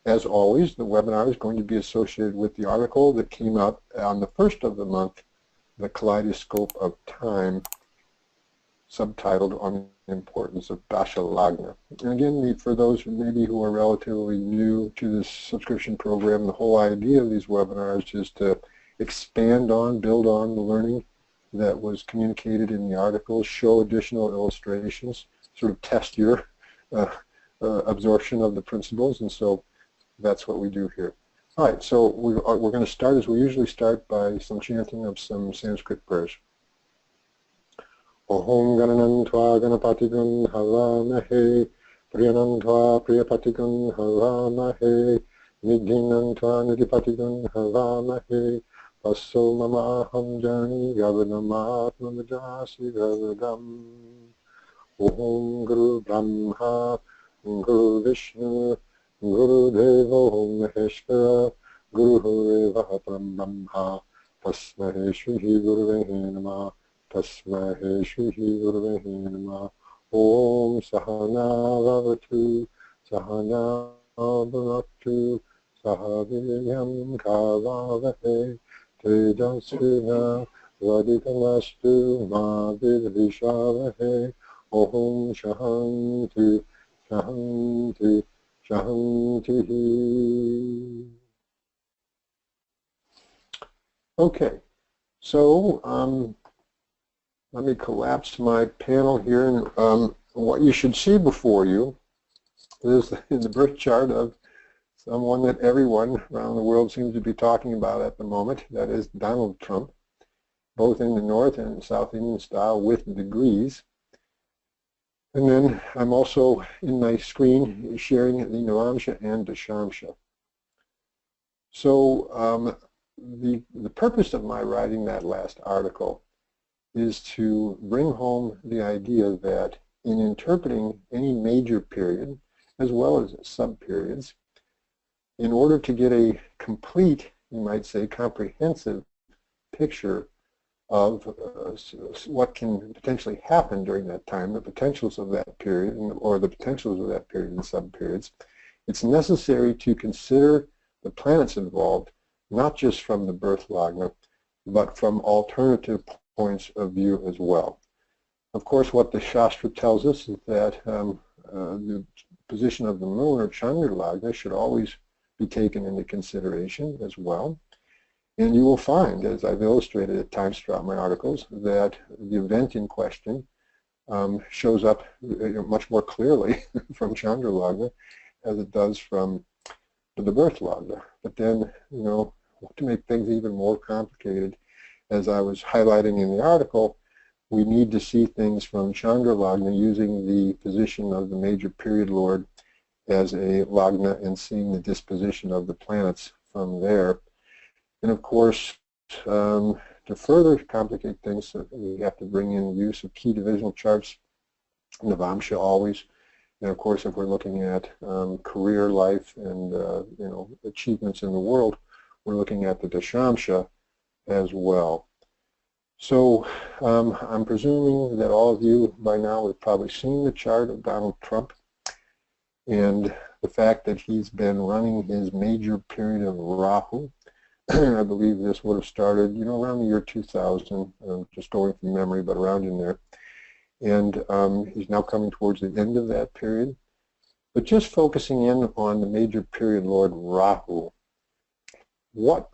as always, the webinar is going to be associated with the article that came out on the 1st of the month, The Kaleidoscope of Time, subtitled On the Importance of Dasha Lagna. And again, for those maybe who are relatively new to this subscription program, the whole idea of these webinars is to expand on, build on the learning that was communicated in the article, show additional illustrations, sort of test your absorption of the principles, and so that's what we do here. All right, so we're going to start as we usually start by some chanting of some Sanskrit prayers. Om Gananantva Ganapatigun Havamahe Priyanantva Priyapatigun Havamahe Nidhinantva Nidhipatigun Havamahe Vasso Mama Aham Jani Gavanamatma Vajasi Gavadam Om Guru Brahma Guru Vishnu Guru Devo Maheshwara Guru Reva Brahma Tasmahe Shri Guruvehe Namah Tasmahe Shri Guruvehe Namah Om Sahana Vavatu Sahana Bhavatu Sahaviryam Kavavahe Tejasvina Vadikamastu Ma Vidvishavahe Om Shahanti Shahanti Shahanti. Okay, so let me collapse my panel here, and what you should see before you is the birth chart of someone that everyone around the world seems to be talking about at the moment. That is Donald Trump, both in the North and South Indian style with degrees. And then I'm also in my screen sharing the Navamsha and Dashamsha. So the purpose of my writing that last article is to bring home the idea that in interpreting any major period, as well as sub-periods, in order to get a complete, you might say, comprehensive picture of what can potentially happen during that time, the potentials of that period, or the potentials of that period in sub-periods, it's necessary to consider the planets involved, not just from the birth lagna, but from alternative points of view as well. Of course, what the Shastra tells us is that the position of the moon or Chandra Lagna should always be taken into consideration as well. And you will find, as I've illustrated at times throughout my articles, that the event in question shows up much more clearly from Chandra Lagna as it does from the birth Lagna. But then, you know, to make things even more complicated, as I was highlighting in the article, we need to see things from Chandra Lagna using the position of the major period lord as a Lagna and seeing the disposition of the planets from there. And of course, to further complicate things, we have to bring in the use of key divisional charts, Navamsha always. And of course, if we're looking at career life and you know, achievements in the world, we're looking at the Dashamsha as well. So I'm presuming that all of you by now have probably seen the chart of Donald Trump and the fact that he's been running his major period of Rahu. I believe this would have started, you know, around the year 2000, just going from memory, but around in there. And he's now coming towards the end of that period. But just focusing in on the major period lord Rahu, what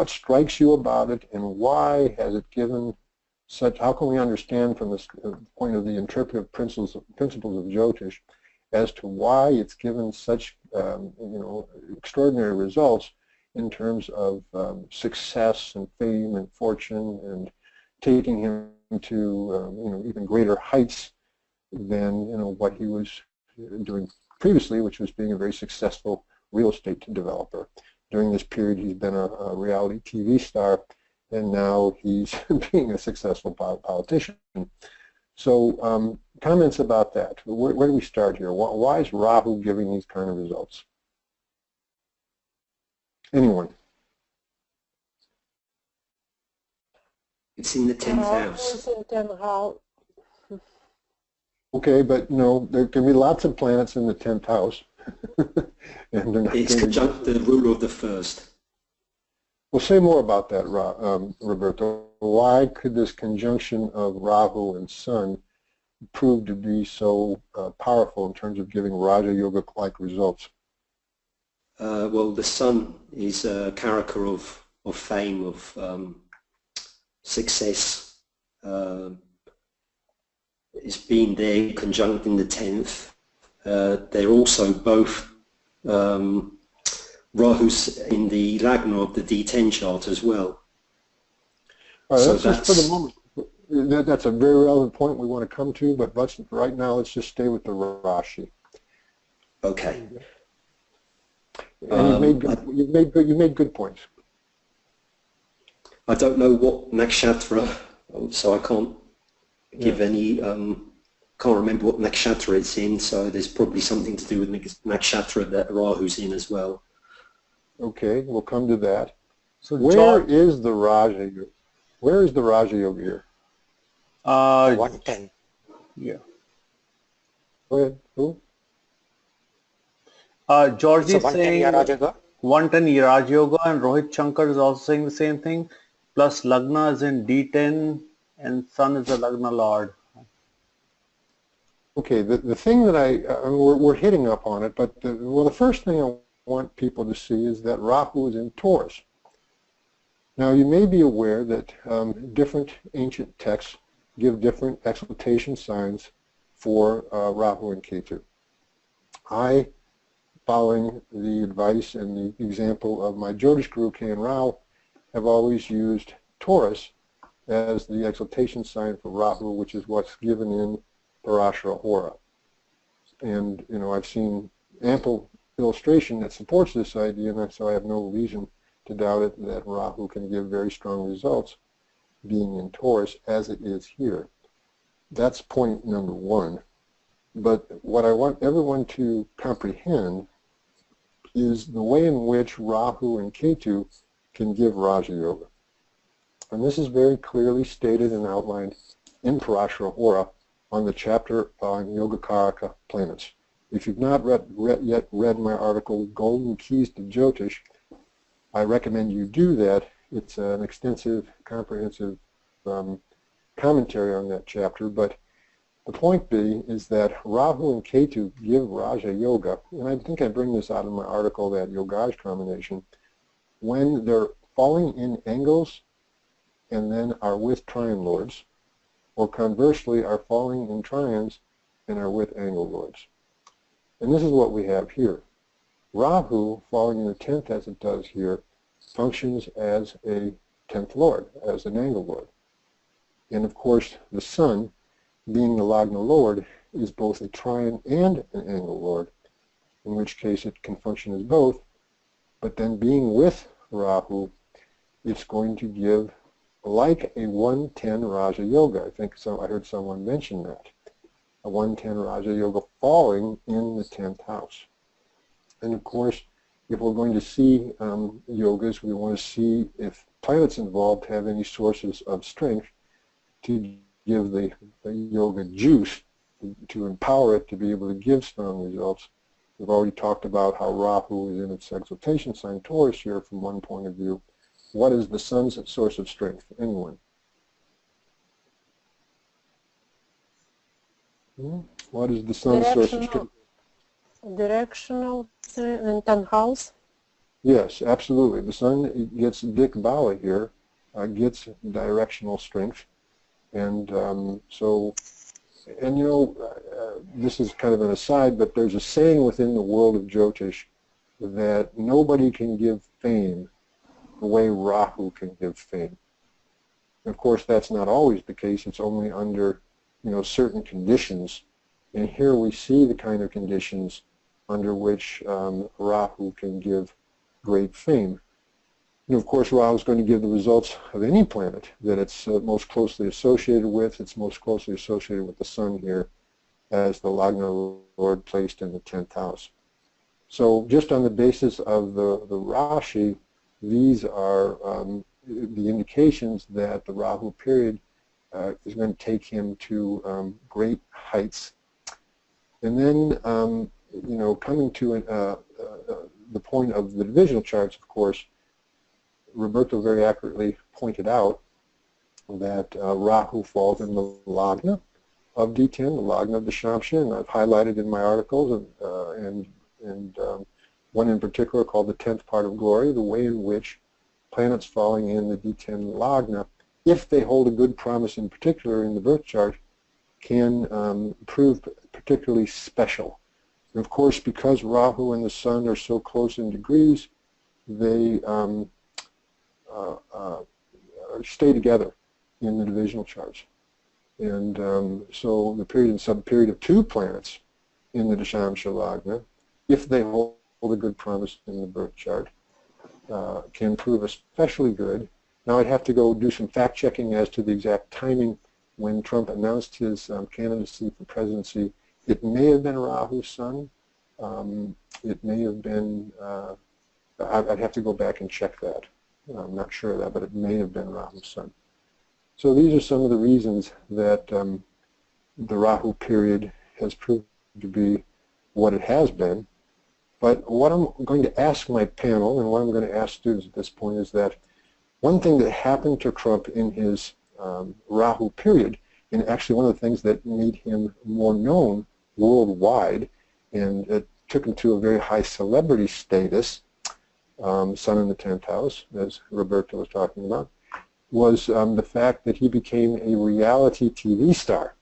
strikes you about it, and why has it given such, how can we understand from the point of the interpretive principles of Jyotish as to why it's given such you know, extraordinary results in terms of success and fame and fortune, and taking him to you know, even greater heights than, you know, what he was doing previously, which was being a very successful real estate developer. During this period, he's been a reality TV star, and now he's being a successful politician. So comments about that. Where do we start here? Why is Rahu giving these kind of results? Anyone? It's in the 10th house. Okay, but no, there can be lots of planets in the 10th house. And they're not It's conjunct the ruler of the first. Well, say more about that, Roberto. Why could this conjunction of Rahu and Sun prove to be so powerful in terms of giving Raja Yoga-like results? Well, the Sun is a character of fame, of success. It's been there conjunct in the 10th. They're also both Rahu's in the Lagna of the D10 chart as well. All right, so that's just for the moment. That's a very relevant point we want to come to, but right now let's just stay with the Rashi. Okay. And you've made good points. I don't know what nakshatra, so I can't give any. Can't remember what nakshatra it's in, so there's probably something to do with nakshatra that Rahu's in as well. Okay, we'll come to that. So where is the Raja Yoga? Where is the Raja Yoga here? 110. Yeah. Go ahead. Who? George is saying 110 Raja Yoga, and Rohit Shankar is also saying the same thing. Plus Lagna is in D10 and Sun is the Lagna Lord. Okay, the thing that we're hitting up on it, but the first thing I want people to see is that Rahu is in Taurus. Now you may be aware that different ancient texts give different exaltation signs for Rahu and Ketu. I, following the advice and the example of my Jyotish guru K.N. Rao, have always used Taurus as the exaltation sign for Rahu, which is what's given in Parashara Hora. And, you know, I've seen ample illustration that supports this idea, and so I have no reason to doubt it that Rahu can give very strong results being in Taurus as it is here. That's point number one. But what I want everyone to comprehend is the way in which Rahu and Ketu can give Raja Yoga. And this is very clearly stated and outlined in Parashara Hora on the chapter on Yogacaraka planets. If you've not yet read my article, Golden Keys to Jyotish, I recommend you do that. It's an extensive, comprehensive commentary on that chapter, but the point being is that Rahu and Ketu give Raja Yoga, and I think I bring this out in my article, that Yogaj combination, when they're falling in angles and then are with trine lords, or conversely are falling in trines and are with angle lords. And this is what we have here. Rahu, falling in the 10th as it does here, functions as a 10th lord, as an angle lord. And of course, the Sun, being the Lagna lord, is both a trine and an angle lord, in which case it can function as both. But then being with Rahu, it's going to give like a 110 Raja Yoga. I think I heard someone mention that. A 110 Raja Yoga falling in the 10th house. And of course, if we're going to see yogas, we want to see if planets involved have any sources of strength to give the yoga juice, to empower it to be able to give strong results. We've already talked about how Rahu is in its exaltation sign Taurus here from one point of view. What is the Sun's source of strength? Anyone? What is the Sun's source of strength? Directional in 10th house? Yes, absolutely. The Sun gets Dik Bala here, gets directional strength. And and you know, this is kind of an aside, but there's a saying within the world of Jyotish that nobody can give fame the way Rahu can give fame. And of course, that's not always the case. It's only under, you know, certain conditions. And here we see the kind of conditions under which Rahu can give great fame. And of course, Rahu is going to give the results of any planet that it's most closely associated with. It's most closely associated with the Sun here as the Lagna Lord placed in the 10th house. So just on the basis of the Rashi, these are the indications that the Rahu period is going to take him to great heights. And then coming to the point of the divisional charts, of course, Roberto very accurately pointed out that Rahu falls in the Lagna of D10, the Lagna of Dashamsha, and I've highlighted in my articles, and one in particular called the 10th part of glory, the way in which planets falling in the D10 Lagna, if they hold a good promise in particular in the birth chart, can prove particularly special. And of course, because Rahu and the Sun are so close in degrees, they stay together in the divisional charts. And so the period and subperiod of two planets in the Dashamsha Lagna, if they hold a good promise in the birth chart, can prove especially good. Now I'd have to go do some fact checking as to the exact timing when Trump announced his candidacy for presidency. It may have been Rahu's Sun. It may have been, I'd have to go back and check that. I'm not sure of that, but it may have been Rahu's Sun. So these are some of the reasons that the Rahu period has proved to be what it has been. But what I'm going to ask my panel and what I'm going to ask students at this point is that one thing that happened to Trump in his Rahu period, and actually one of the things that made him more known worldwide, and it took him to a very high celebrity status, Sun in the 10th house, as Roberto was talking about, was the fact that he became a reality TV star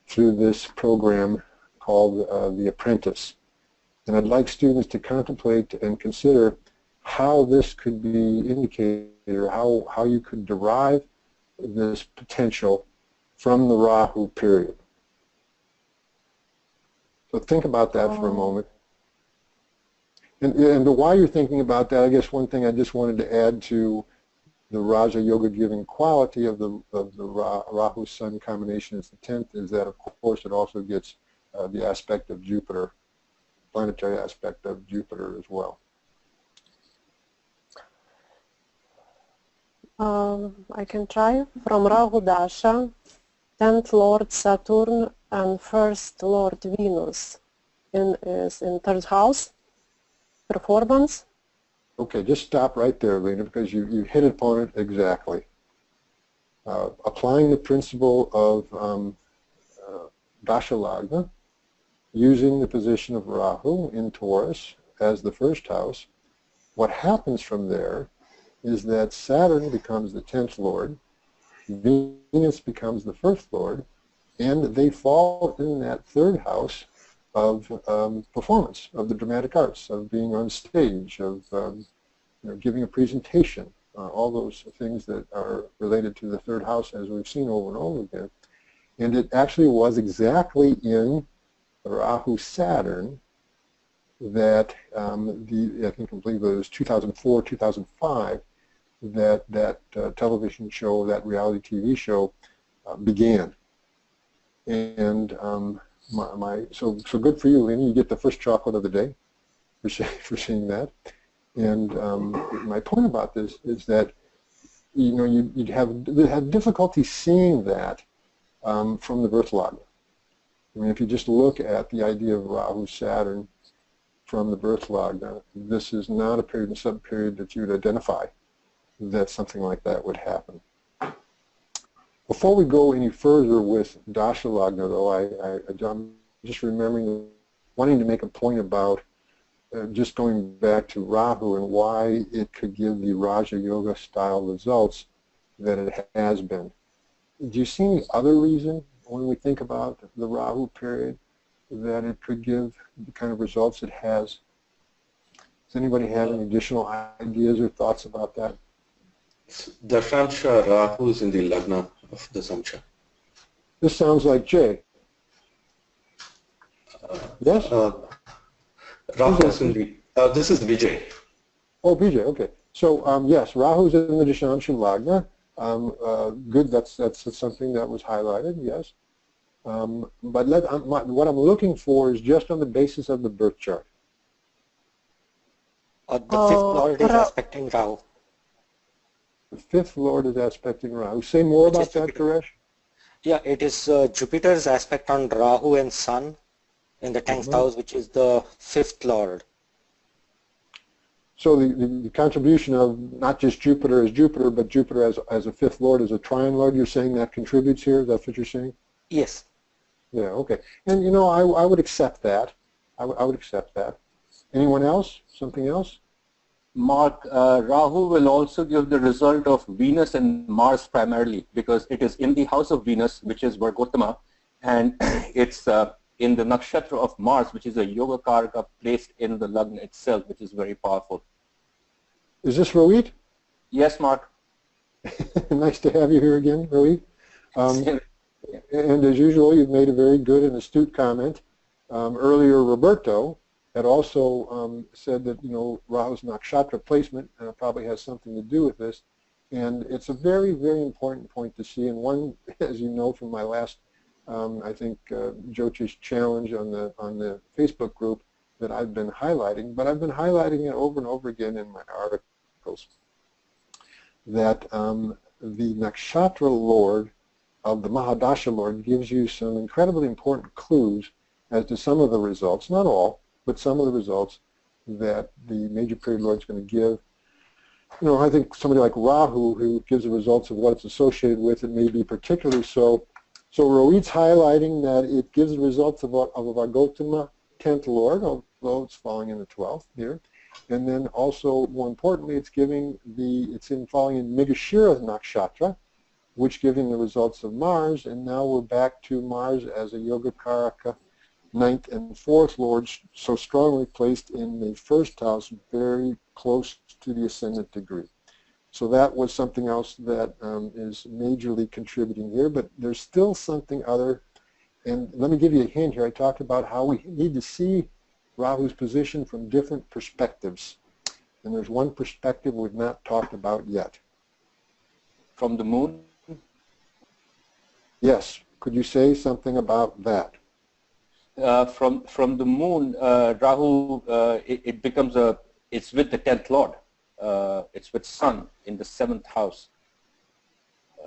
through this program called The Apprentice. And I'd like students to contemplate and consider how this could be indicated, or how you could derive this potential from the Rahu period. So think about that for a moment. And while you're thinking about that, I guess one thing I just wanted to add to the Raja Yoga giving quality of the Rahu Sun combination as the 10th is that, of course, it also gets the aspect of Jupiter, planetary aspect of Jupiter as well. I can try. From Rahu Dasha, 10th Lord Saturn and 1st Lord Venus is in 3rd house. Performance. Okay, just stop right there, Lena, because you hit upon it exactly. Applying the principle of Dasha Lagna, using the position of Rahu in Taurus as the 1st house, what happens from there is that Saturn becomes the 10th Lord, Venus becomes the 1st Lord, and they fall in that 3rd house of performance, of the dramatic arts, of being on stage, of giving a presentation, all those things that are related to the 3rd house as we've seen over and over again. And it actually was exactly in Rahu Saturn that I believe it was 2004, 2005, that television show, that reality TV show began. And so good for you, Lena. You get the first chocolate of the day for seeing that. And my point about this is that you'd have difficulty seeing that from the birth logna. I mean, if you just look at the idea of Rahu Saturn from the birth logna, this is not a period and subperiod that you would identify that something like that would happen. Before we go any further with Dasha Lagna, though, I'm just remembering, wanting to make a point about just going back to Rahu and why it could give the Raja Yoga style results that it has been. Do you see any other reason when we think about the Rahu period that it could give the kind of results it has? Does anybody have any additional ideas or thoughts about that? Dashamsha Rahu is in the Lagna of the Samsha. This sounds like Jay. Yes? Rahu is in the, this is Vijay. Oh, Vijay, okay. So yes, Rahu's in the Dashamsha Lagna. Good, that's something that was highlighted, yes. But what I'm looking for is just on the basis of the birth chart. The 5th Lord is aspecting Rahu. The 5th Lord is aspecting Rahu. Say more about that, Suresh. Yeah, it is Jupiter's aspect on Rahu and Sun in the 10th house, which is the 5th lord. So the contribution of not just Jupiter as Jupiter, but Jupiter as a 5th lord, as a trine lord, you're saying that contributes here? That's what you're saying? Yes. Yeah, okay. And you know, I would accept that. I would accept that. Anyone else? Something else? Mark, Rahu will also give the result of Venus and Mars primarily, because it is in the house of Venus, which is Vargotama, and it's in the nakshatra of Mars, which is a yoga karaka placed in the Lagna itself, which is very powerful. Is this Rohit? Yes, Mark. Nice to have you here again, Rohit. And as usual, you've made a very good and astute comment. Earlier, Roberto had also said that, you know, Rahu's nakshatra placement probably has something to do with this. And it's a very, very important point to see. And one, as you know from my last, I think, Jyotish challenge on the Facebook group that I've been highlighting, but I've been highlighting it over and over again in my articles, that the nakshatra lord of the mahadasha lord gives you some incredibly important clues as to some of the results, not all, but some of the results that the major period lord is going to give. You know, I think somebody like Rahu, who gives the results of what it's associated with, it may be particularly so. So Rohit's highlighting that it gives the results of a Vargotama 10th lord, although it's falling in the 12th here. And then also, more importantly, it's falling in Mrigashira nakshatra, which giving the results of Mars, and now we're back to Mars as a yoga karaka 9th and 4th lords, so strongly placed in the 1st house, very close to the ascendant degree. So that was something else that is majorly contributing here, but there's still something other. And let me give you a hint here. I talked about how we need to see Rahu's position from different perspectives. And there's one perspective we've not talked about yet. From the moon? Yes. Could you say something about that? From the moon, Rahu, it becomes it's with the 10th lord. It's with Sun in the 7th house.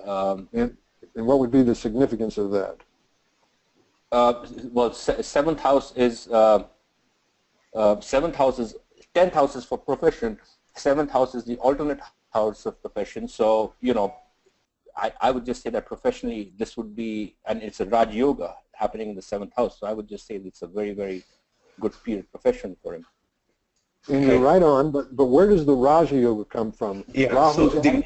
And what would be the significance of that? Well, 7th house is 7th house is 10th house is for profession. 7th house is the alternate house of profession. So, you know, I would just say that professionally this would be, and it's a Raj Yoga happening in the 7th house. So I would just say it's a very, very good period profession for him. And you're right on, but where does the Raja Yoga come from? Yeah, so the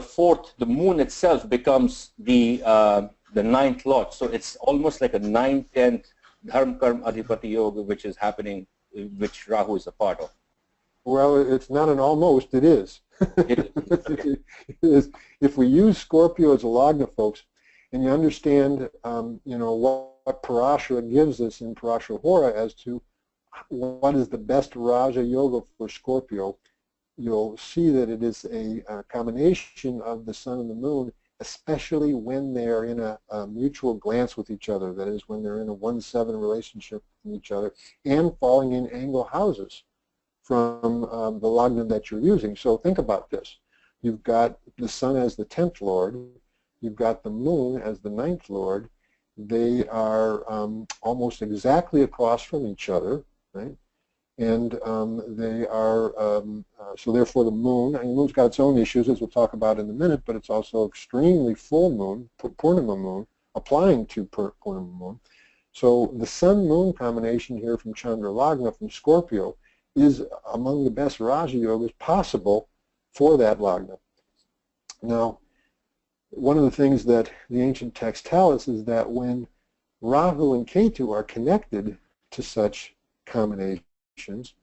4th, the moon itself becomes the 9th lord. So it's almost like a 9th, 10th Dharma Karma Adhipati Yoga, which is happening, which Rahu is a part of. Well, it's not an almost, it is. It is. If we use Scorpio as a Lagna, folks, and you understand, you know, what Parashara gives us in Parashara Hora as to what is the best Raja Yoga for Scorpio, you'll see that it is a combination of the sun and the moon, especially when they're in a mutual glance with each other, that is, when they're in a 1-7 relationship with each other, and falling in angle houses from the Lagna that you're using. So think about this. You've got the sun as the 10th lord, you've got the moon as the 9th lord. They are almost exactly across from each other, right? And they are, so therefore the moon, and the moon's got its own issues, as we'll talk about in a minute, but it's also extremely full moon, Purnima moon, applying to Purnima moon. So the sun-moon combination here from Chandra Lagna, from Scorpio, is among the best Raja Yogas possible for that Lagna. Now, one of the things that the ancient texts tell us is that when Rahu and Ketu are connected to such combinations,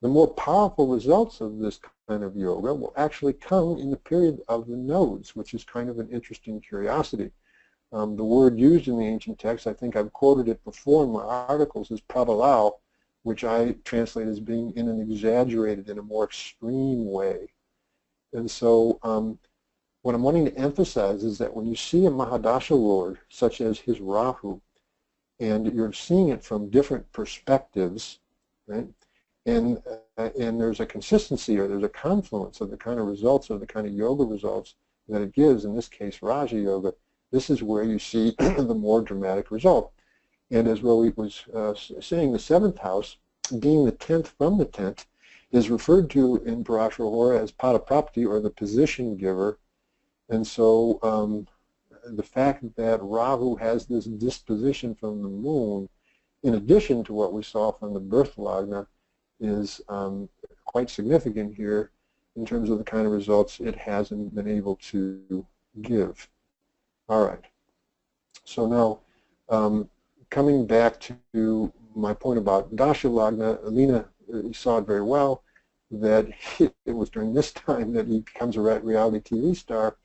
the more powerful results of this kind of yoga will actually come in the period of the nodes, which is kind of an interesting curiosity. The word used in the ancient texts, I think I've quoted it before in my articles, is prabalao, which I translate as being in an exaggerated, in a more extreme way. And so what I'm wanting to emphasize is that when you see a mahadasha lord, such as his Rahu, and you're seeing it from different perspectives, right? And there's a consistency, or there's a confluence of the kind of results, or the kind of yoga results that it gives, in this case Raja Yoga, this is where you see the more dramatic result. And as Rohit was saying, the 7th house, being the 10th from the 10th, is referred to in Parashara as Padaprapti, or the position giver. And so the fact that Rahu has this disposition from the moon, in addition to what we saw from the birth lagna, is quite significant here in terms of the kind of results it hasn't been able to give. All right. So now, coming back to my point about Dasha Lagna, Alina, you saw it very well, that it was during this time that he becomes a reality TV star,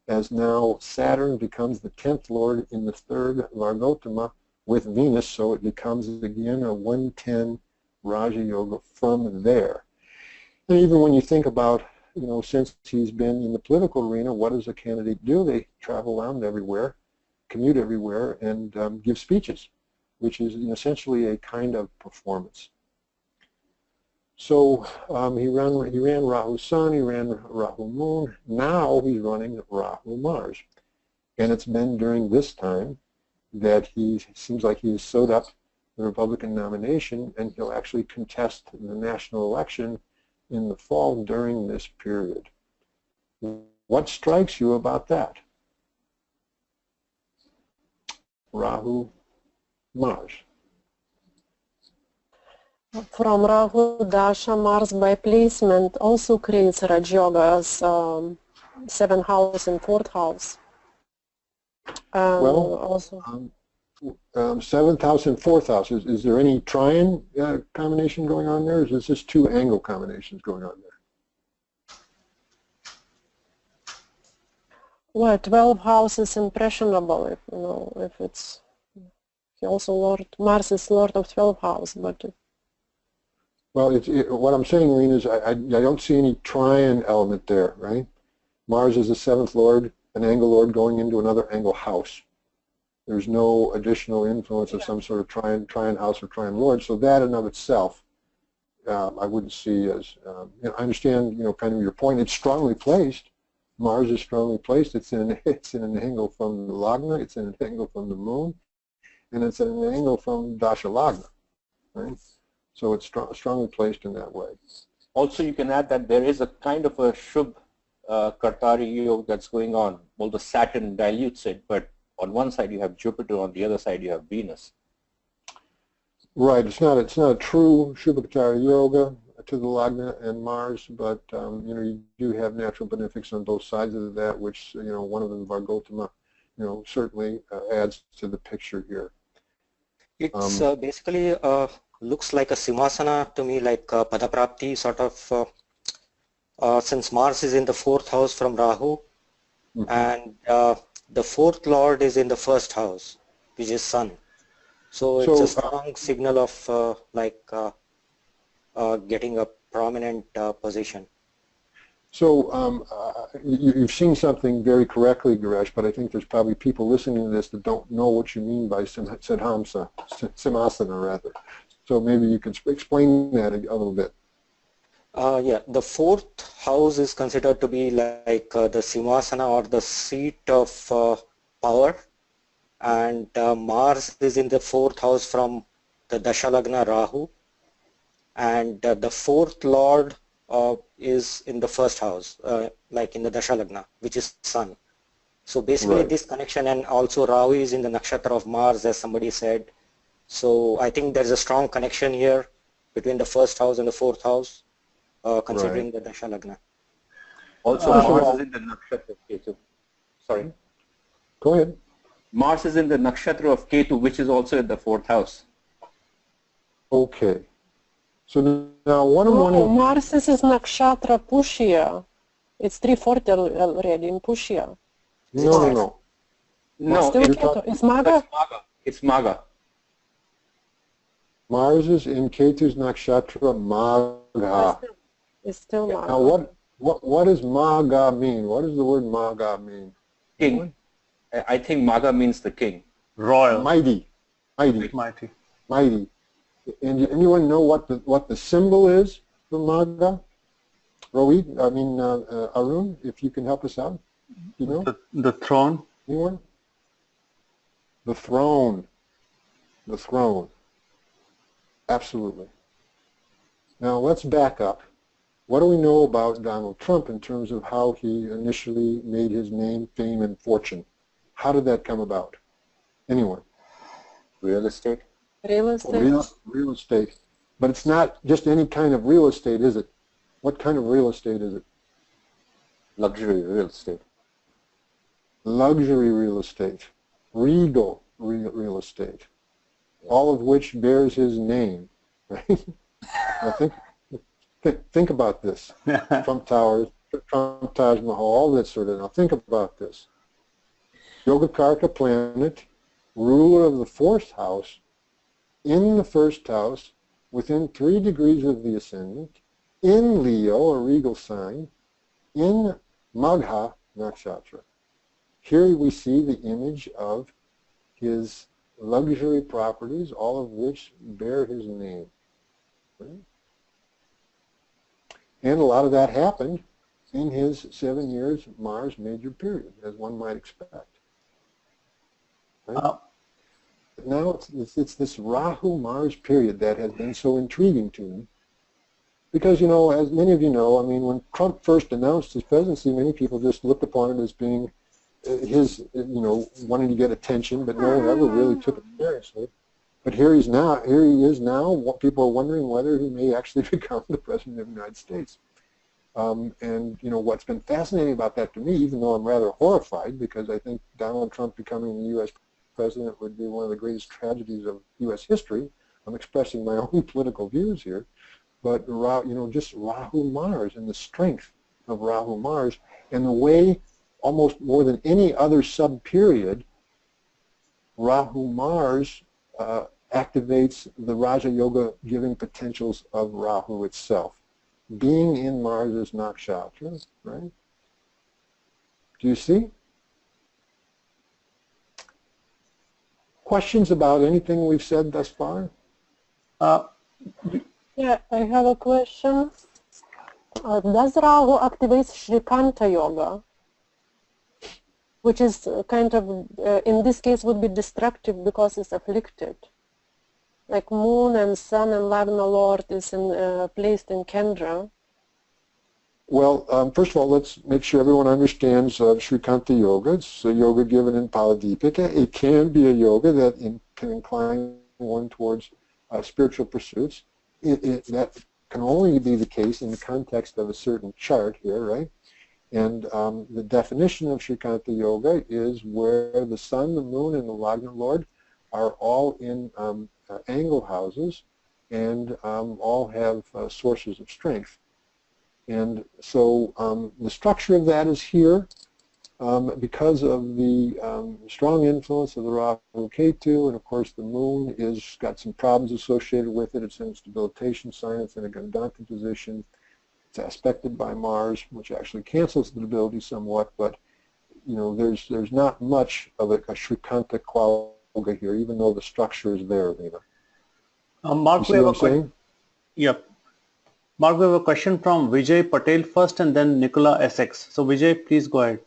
as now Saturn becomes the 10th lord in the 3rd Vargotama with Venus, so it becomes again a 110 Raja Yoga from there. And even when you think about, since he's been in the political arena, what does a candidate do? They travel around everywhere, commute everywhere, and give speeches, which is essentially a kind of performance. So he ran Rahu Sun, he ran Rahu Moon. Now he's running Rahu-Mars. And it's been during this time that he seems like he has sewed up the Republican nomination, and he'll actually contest the national election in the fall during this period. What strikes you about that? Rahu-Mars. From Rahu Dasha, Mars by placement also creates Raj Yoga as 7th house and 4th house. Well, also 7th house and 4th house. Is there any trine combination going on there, or is this just 2 angle combinations going on there? Well, 12 house is impressionable, if it's, he also Mars is Lord of 12th house, but well, what I'm saying, Lena, is I don't see any trine element there, right? Mars is the 7th lord, an angle lord going into another angle house. There's no additional influence of some sort of trine house or trine lord, so that in and of itself, I wouldn't see as, I understand, kind of your point. It's strongly placed. Mars is strongly placed. It's in an angle from the Lagna, it's in an angle from the moon, and it's in an angle from Dasha Lagna, right? So it's strongly placed in that way. Also, you can add that there is a kind of a Shubh Kartari yoga that's going on. Although Saturn dilutes it, but on one side you have Jupiter, on the other side you have Venus. Right. It's not a true Shubha Kartari yoga to the Lagna and Mars, but you do have natural benefics on both sides of that, which one of them, Vargotama, certainly adds to the picture here. It's basically looks like a Simhasana to me, like Padaprapti sort of, since Mars is in the 4th house from Rahu, and the 4th lord is in the 1st house, which is Sun. So it's a strong signal of getting a prominent position. So you've seen something very correctly, Garesh, but I think there's probably people listening to this that don't know what you mean by Simhasana, rather. So maybe you can explain that a little bit. Yeah, the 4th house is considered to be like the Simhasana, or the seat of power, and Mars is in the 4th house from the Dasha Lagna Rahu, and the 4th lord is in the 1st house, like in the Dasha Lagna, which is Sun. So basically this connection, and also Rahu is in the nakshatra of Mars, as somebody said. So I think there's a strong connection here between the 1st house and the 4th house, considering the Dasha Lagna. Also, Mars is in the nakshatra of Ketu. Sorry. Go ahead. Mars is in the nakshatra of Ketu, which is also in the 4th house. Okay. So now one of Mars is nakshatra Pushya. It's 340 already in Pushya. No. No, it's Maga. It's Maga. Mars is in Ketu's nakshatra Maga. It's still Maga. Now what does Maga mean? What does the word Maga mean? King. I think Maga means the king. Royal. Mighty. And anyone know what the symbol is for Maga? Rohit, Arun, if you can help us out. You know? The throne. Anyone? The throne. the throne. Absolutely. Now let's back up. What do we know about Donald Trump in terms of how he initially made his name, fame, and fortune? How did that come about? Anyone? Real estate? Real estate? Real estate. But it's not just any kind of real estate, is it? What kind of real estate is it? Luxury real estate. Luxury real estate. Regal real estate. All of which bears his name. Right? Now think about this. Trump Towers, Trump Taj Mahal, all that sort of. Now think about this. Yogacarta planet, ruler of the fourth house, in the first house, within 3 degrees of the ascendant, in Leo, a regal sign, in Magha Nakshatra. Here we see the image of his luxury properties, all of which bear his name. Right? And a lot of that happened in his 7 years Mars major period, as one might expect. Right? Now it's this Rahu-Mars period that has been so intriguing to me. Because, you know, as many of you know, I mean, when Trump first announced his presidency, many people just looked upon it as being his, you know, wanting to get attention, but no one ever really took it seriously. But here he is now. People are wondering whether he may actually become the President of the United States. And, you know, what's been fascinating about that to me, even though I'm rather horrified, because I think Donald Trump becoming the U.S. President would be one of the greatest tragedies of U.S. history. I'm expressing my own political views here. But, you know, just Rahu-Mars and the strength of Rahu-Mars and the way, almost more than any other sub-period, Rahu-Mars activates the Raja Yoga giving potentials of Rahu itself. Being in Mars' nakshatra, right? Do you see? Questions about anything we've said thus far? Yeah, I have a question. Does Rahu activate Shrikanta Yoga? Which is kind of, in this case, would be destructive because it's afflicted. Like Moon and Sun and Lagna Lord is placed in Kendra. Well, first of all, let's make sure everyone understands Shrikanta Yoga. It's a yoga given in Paladipika. It can be a yoga that can incline one towards spiritual pursuits. That can only be the case in the context of a certain chart here, right? And the definition of Shrikanta Yoga is where the Sun, the Moon, and the Lagna Lord are all in angle houses and all have sources of strength. And so the structure of that is here because of the strong influence of the Rahu-Ketu, and of course the Moon is got some problems associated with it. It's in its debilitation sign, it's in a Gandanta position. It's aspected by Mars, which actually cancels the debility somewhat, but you know, there's not much of a Shrikanta quality here, even though the structure is there, Lena. Mark, we have a question. Yep. Mark, we have a question from Vijay Patel first and then Nicola Essex. So Vijay, please go ahead.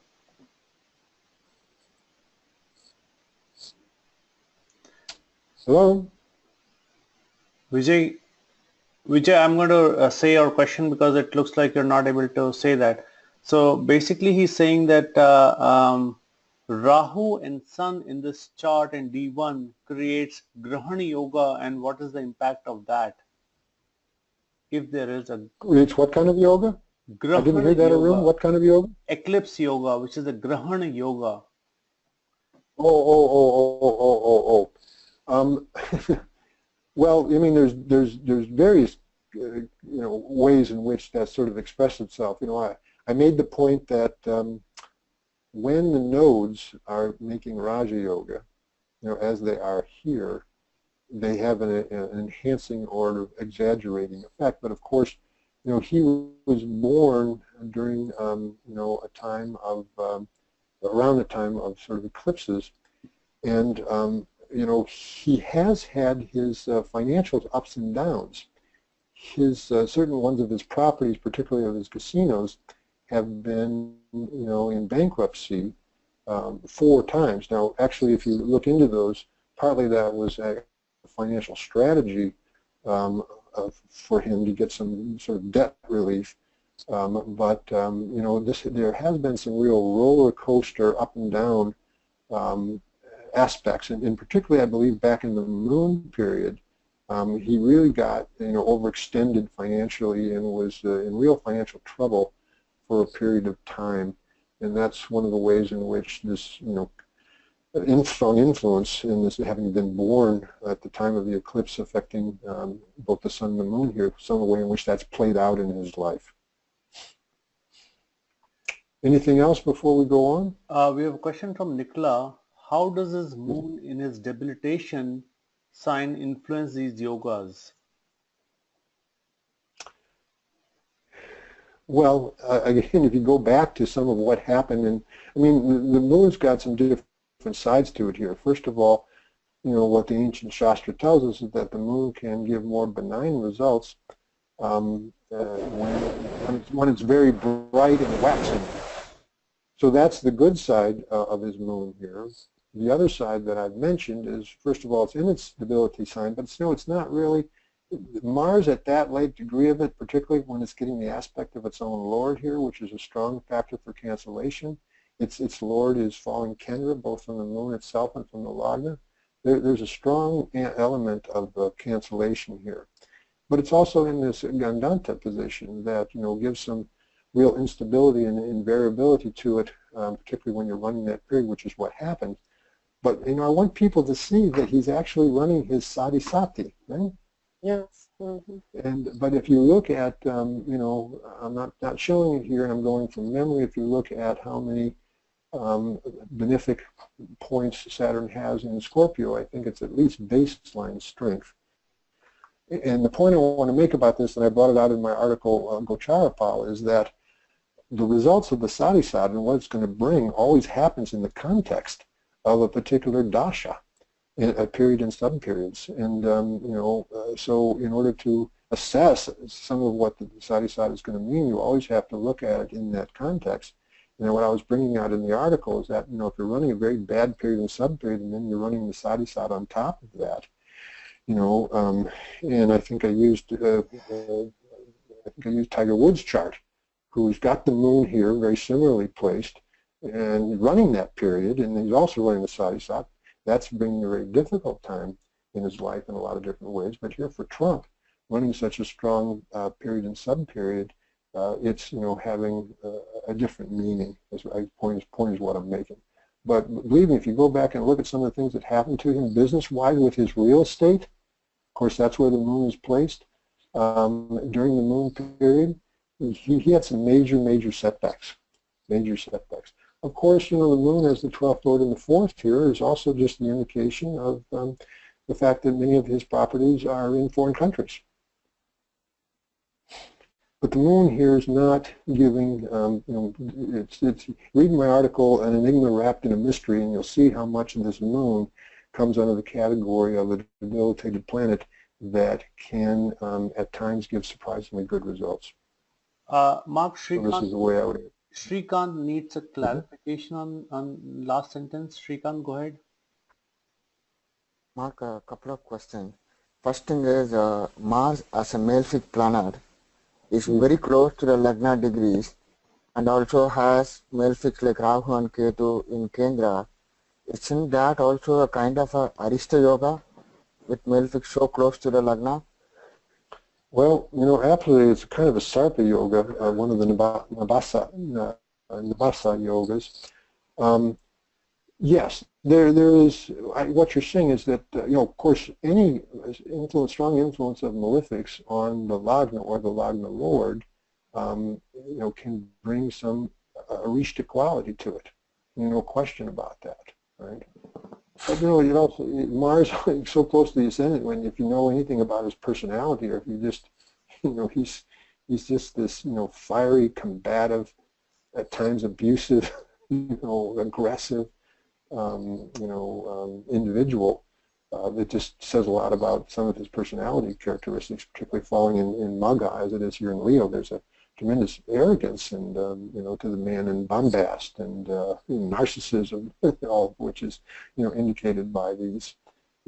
Hello? Vijay, I'm going to say your question because it looks like you're not able to say that. So basically he's saying that Rahu and Sun in this chart in D1 creates Grahana Yoga, and what is the impact of that? If there is a... Creates what kind of yoga? Grahana I didn't hear that, Arun. What kind of yoga? Eclipse Yoga, which is the Grahana Yoga. Well, I mean, there's various you know, ways in which that sort of expresses itself. You know, I made the point that when the nodes are making Raja Yoga, you know, as they are here, they have an enhancing or exaggerating effect. But of course, you know, he was born during you know, a time of around the time of sort of eclipses, and you know, he has had his financial ups and downs. His certain ones of his properties, particularly of his casinos, have been, you know, in bankruptcy 4 times. Now, actually, if you look into those, partly that was financial strategy for him to get some sort of debt relief. You know, there has been some real roller coaster up and down aspects, and particularly I believe back in the moon period, he really got, you know, overextended financially and was in real financial trouble for a period of time. And that's one of the ways in which this, you know, strong influence in this, having been born at the time of the eclipse affecting both the sun and the moon here, some of the way in which that's played out in his life. Anything else before we go on? We have a question from Nicola. How does his moon in his debilitation sign influence these yogas? Well, again, if you go back to some of what happened, and I mean, the moon's got some different sides to it here. First of all, you know, what the ancient Shastra tells us is that the moon can give more benign results when it's very bright and waxing. So that's the good side of his moon here. The other side that I've mentioned is, first of all, it's in its debility sign, but still it's not really, Mars at that late degree of it, particularly when it's getting the aspect of its own Lord here, which is a strong factor for cancellation. Its Lord is falling Kendra, both from the moon itself and from the Lagna. There's a strong element of cancellation here. But it's also in this Gandanta position that, you know, gives some real instability and variability to it, particularly when you're running that period, which is what happened. But, you know, I want people to see that he's actually running his Sati, right? Yes. Mm-hmm. But if you look at, you know, I'm not showing it here, and I'm going from memory. If you look at how many benefic points Saturn has in Scorpio, I think it's at least baseline strength. And the point I want to make about this, and I brought it out in my article, Gocharapal, is that the results of the Sati and what it's going to bring always happens in the context of a particular dasha, a period and sub-periods. And, you know, so in order to assess some of what the Sati is going to mean, you always have to look at it in that context. You know, what I was bringing out in the article is that, you know, if you're running a very bad period and sub-period, and then you're running the Sati on top of that, you know, and I think I used Tiger Woods' chart, who's got the moon here very similarly placed and running that period, and he's also running the Sati. That's bringing a very difficult time in his life in a lot of different ways. But here for Trump, running such a strong period and sub-period, it's, you know, having a different meaning. Point is what I'm making. But believe me, if you go back and look at some of the things that happened to him business-wise with his real estate, of course that's where the moon is placed, during the moon period, he had some major setbacks, Of course, you know, the moon as the 12th lord in the 4th here is also just the indication of the fact that many of his properties are in foreign countries. But the moon here is not giving, you know, it's reading my article, An Enigma Wrapped in a Mystery, and you'll see how much of this moon comes under the category of a debilitated planet that can at times give surprisingly good results. Mark, So this is the way I would. Shrikant needs a clarification on last sentence. Shrikant, go ahead. Mark, a couple of questions. First thing is Mars as a malefic planet is very close to the Lagna degrees and also has malefics like Rahu and Ketu in Kendra. Isn't that also a kind of a Arista yoga with malefics so close to the Lagna? Well, you know, absolutely, it's kind of a Sarpa yoga, one of the Nabasa yogas. Yes, there is, what you're saying is that, you know, of course, any strong influence of malefics on the Lagna or the Lagna Lord, you know, can bring some Arishta quality to it. No question about that, right? But, you know, it also, Mars is so close to the ascendant, when if you know anything about his personality, or if you just, you know, he's just this, you know, fiery, combative, at times abusive, you know, aggressive, individual that just says a lot about some of his personality characteristics, particularly falling in Magha as it is here in Leo. There's a tremendous arrogance and, you know, to the man, and bombast and narcissism, all of which is, you know, indicated by these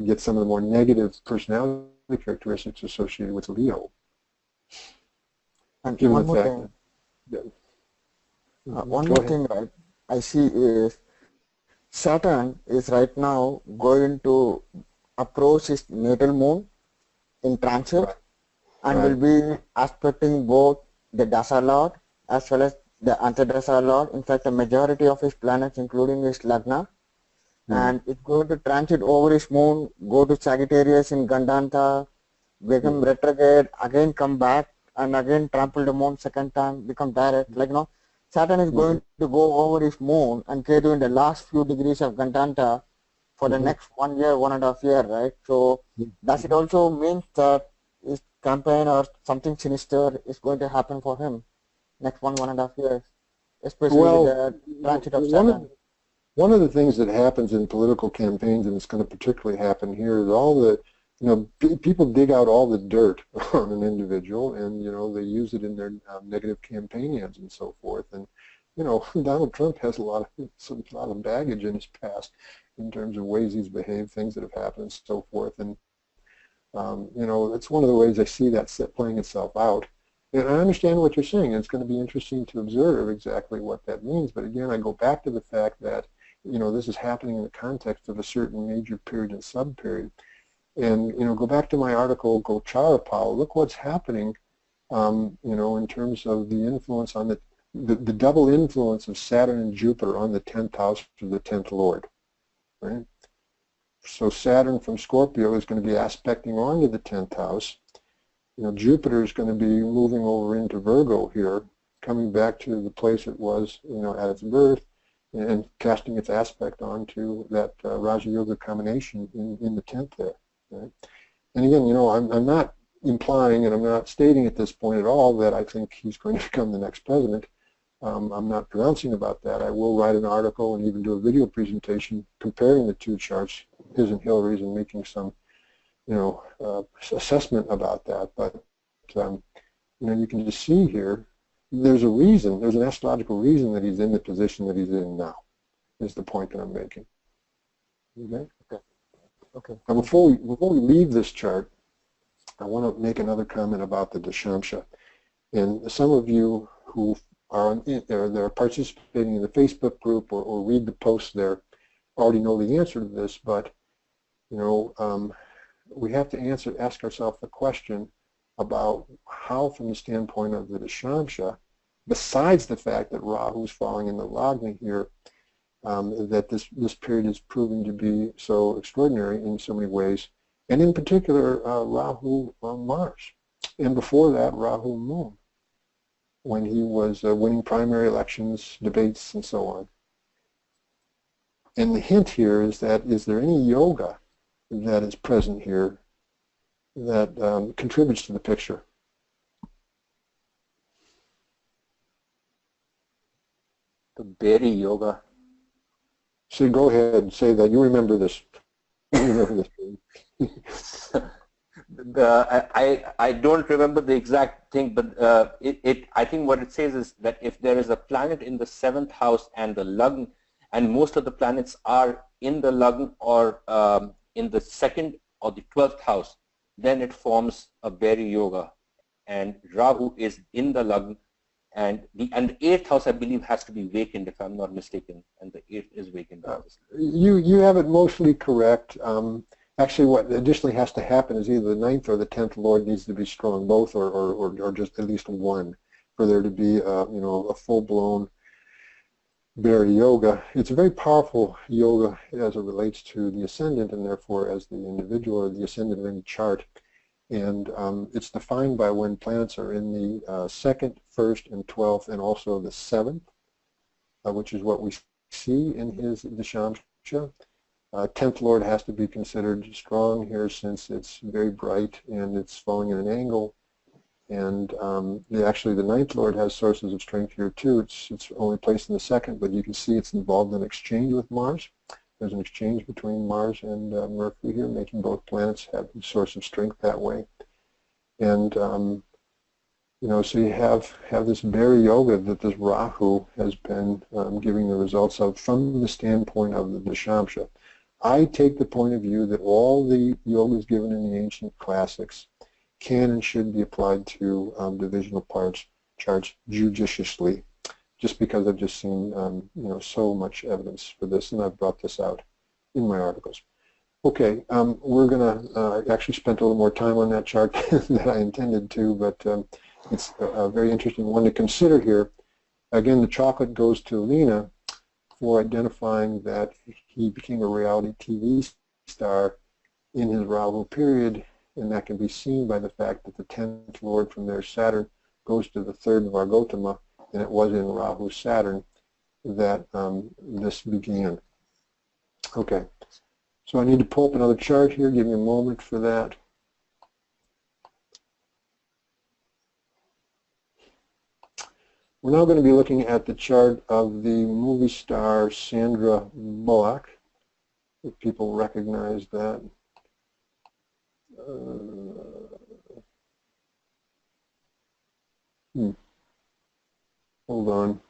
get some of the more negative personality characteristics associated with Leo. And Given one the more fact thing, that, one go more ahead. thing, right? I see is Saturn is right now going to approach his natal moon in transit, Right. and Right. will be aspecting both the Dasha Lord as well as the Antardasha Lord. In fact, the majority of his planets, including his Lagna, and it's going to transit over his moon, go to Sagittarius in Gandanta, become retrograde, again come back, and again trample the moon second time, become direct. Like, Saturn is going to go over his moon and Ketu in the last few degrees of Gandanta for the next 1 year, 1.5 years, right? So does it also mean that his campaign or something sinister is going to happen for him next 1.5 years, especially with Well, the transit of Saturn? one of the things that happens in political campaigns, and it's going to particularly happen here, is all the, people dig out all the dirt on an individual, and they use it in their negative campaign ads and so forth. And Donald Trump has a lot of baggage in his past in terms of ways he's behaved, things that have happened, and so forth. And that's one of the ways I see that playing itself out. And I understand what you're saying. It's going to be interesting to observe exactly what that means. But again, I go back to the fact that this is happening in the context of a certain major period and sub-period. And, go back to my article, Gochara Power, look what's happening, in terms of the influence on the double influence of Saturn and Jupiter on the 10th house of the 10th Lord, right? So Saturn from Scorpio is going to be aspecting onto the 10th house. Jupiter is going to be moving over into Virgo here, coming back to the place it was, at its birth, and casting its aspect onto that Raja Yoga combination in the 10th there. Right? And again, I'm not implying and I'm not stating at this point at all that I think he's going to become the next president. I'm not pronouncing about that. I will write an article and even do a video presentation comparing the two charts, his and Hillary's, and making some, assessment about that. But, you can just see here, there's a reason, there's an astrological reason that he's in the position that he's in now, is the point that I'm making. Okay? Okay. Now, before we leave this chart, I want to make another comment about the Dashamsha. And some of you who are they're participating in the Facebook group or read the posts there already know the answer to this, but we have to ask ourselves the question about how, from the standpoint of the Dashamsha, besides the fact that Rahu is falling in the Lagna here, that this period is proving to be so extraordinary in so many ways, and in particular Rahu-Mars, and before that Rahu-Moon, when he was winning primary elections, debates, and so on. And the hint here is that, is there any yoga that is present here that contributes to the picture? The Berry Yoga. So go ahead and say that. You remember this. You remember this. I don't remember the exact thing, but I think what it says is that if there is a planet in the 7th house and the Lagna, and most of the planets are in the Lagna or in the 2nd or the 12th house, then it forms a Berry Yoga. And Rahu is in the Lagna, and the 8th house, I believe, has to be vacant, if I'm not mistaken, and the 8th is vacant. You have it mostly correct. Actually, what additionally has to happen is either the 9th or the 10th Lord needs to be strong, both or just at least one, for there to be a full-blown Berry Yoga. It's a very powerful yoga as it relates to the ascendant, and therefore as the individual or the ascendant of any chart. And it's defined by when planets are in the 2nd, 1st, and 12th, and also the 7th, which is what we see in his Dashamsha. 10th Lord has to be considered strong here since it's very bright and it's falling in an angle. And actually the 9th Lord has sources of strength here too. It's only placed in the 2nd, but you can see it's involved in exchange with Mars. There's an exchange between Mars and Mercury here, making both planets have a source of strength that way. And so you have this Berry Yoga that this Rahu has been giving the results of from the standpoint of the Dashamsha. I take the point of view that all the yogas given in the ancient classics can and should be applied to divisional charts judiciously, just because I've just seen so much evidence for this, and I've brought this out in my articles. Okay, we're going to actually spent a little more time on that chart than I intended to, but it's a very interesting one to consider here. Again, the chocolate goes to Lena for identifying that he became a reality TV star in his Rahu period, and that can be seen by the fact that the 10th lord from there, Saturn, goes to the 3rd Vargotama, and it was in Rahu Saturn that this began. Okay, so I need to pull up another chart here. Give me a moment for that. We're now going to be looking at the chart of the movie star Sandra Bullock, if people recognize that. Hold on.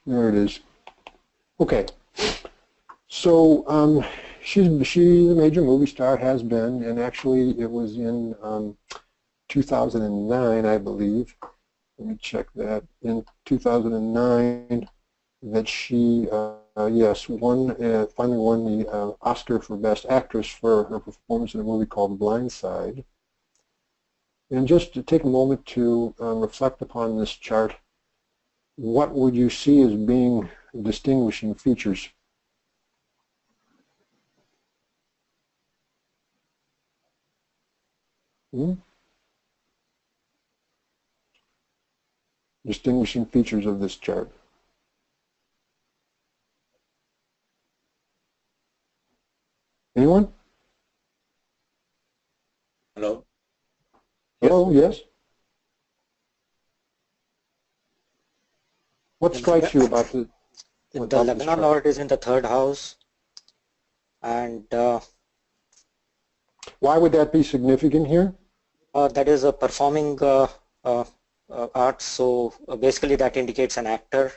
There it is. Okay. So she's a major movie star, has been, and actually it was in 2009, I believe. Let me check that. In 2009, that she, yes, finally won the Oscar for Best Actress for her performance in a movie called Blindside. And just to take a moment to reflect upon this chart, what would you see as being distinguishing features? Distinguishing features of this chart. Anyone? Hello? Hello, yes? What strikes you about the Lagna Lord is in the 3rd house, and why would that be significant here? that is a performing art, so basically that indicates an actor.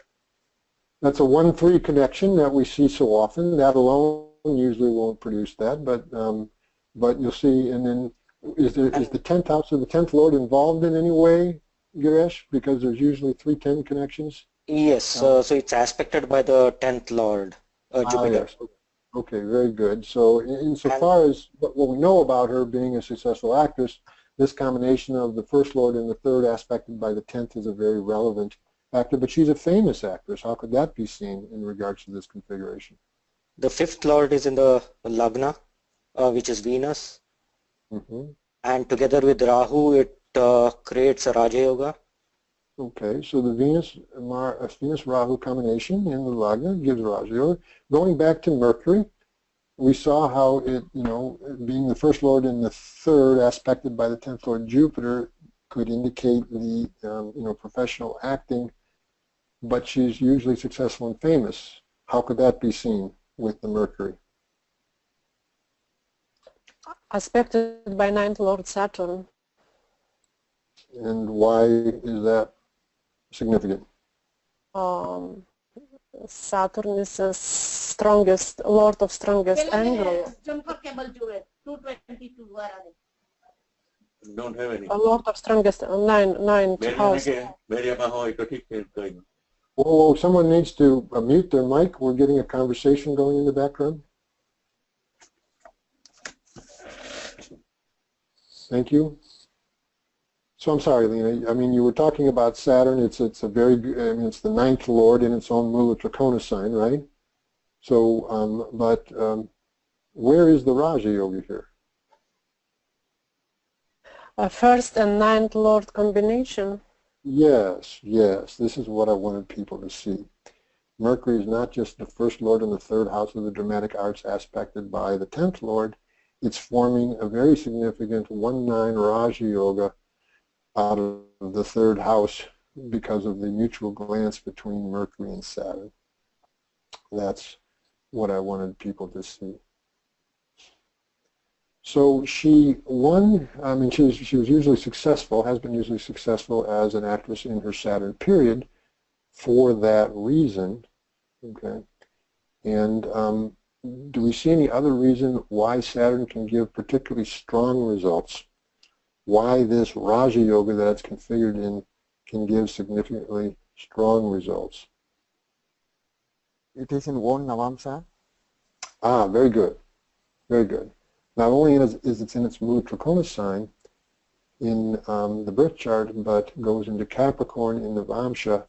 That's a 1-3 connection that we see so often. That alone usually won't produce that, but you'll see. And then is the 10th house or the 10th lord involved in any way, Girish? Because there's usually 3-10 connections. Yes, so it's aspected by the 10th lord, Jupiter. Yes. Okay, very good. So insofar as what we know about her being a successful actress, this combination of the 1st lord and the 3rd aspected by the 10th is a very relevant factor, but she's a famous actress. How could that be seen in regards to this configuration? The 5th lord is in the Lagna, which is Venus, and together with Rahu, it creates a Raja Yoga. Okay, so the Venus-Rahu combination in the Lagna gives Raja Yoga. Going back to Mercury, we saw how it, being the 1st lord and the 3rd aspected by the 10th lord Jupiter could indicate the, professional acting, but she's usually successful and famous. How could that be seen with the Mercury? Aspected by 9th lord Saturn. And why is that significant? Saturn is the strongest, lord of strongest angle. Don't have any. A lord of strongest ninth house. Oh, someone needs to mute their mic. We're getting a conversation going in the background. Thank you. So I'm sorry, Lena. I mean, you were talking about Saturn. It's a very, it's the 9th lord in its own Mula Trikona sign, right? So, where is the Raja Yoga here? A 1st and 9th lord combination. Yes, yes. This is what I wanted people to see. Mercury is not just the 1st lord in the 3rd house of the dramatic arts aspected by the 10th lord. It's forming a very significant 1-9 Raja Yoga out of the 3rd house because of the mutual glance between Mercury and Saturn. That's what I wanted people to see. So she won, I mean, she was usually successful, has been usually successful as an actress in her Saturn period for that reason, okay? And do we see any other reason why Saturn can give particularly strong results? Why this Raja Yoga that it's configured in can give significantly strong results? It is in one Navamsa. Ah, very good, very good. Not only is it in its mood Trikona sign in the birth chart, but goes into Capricorn in the Vamsha,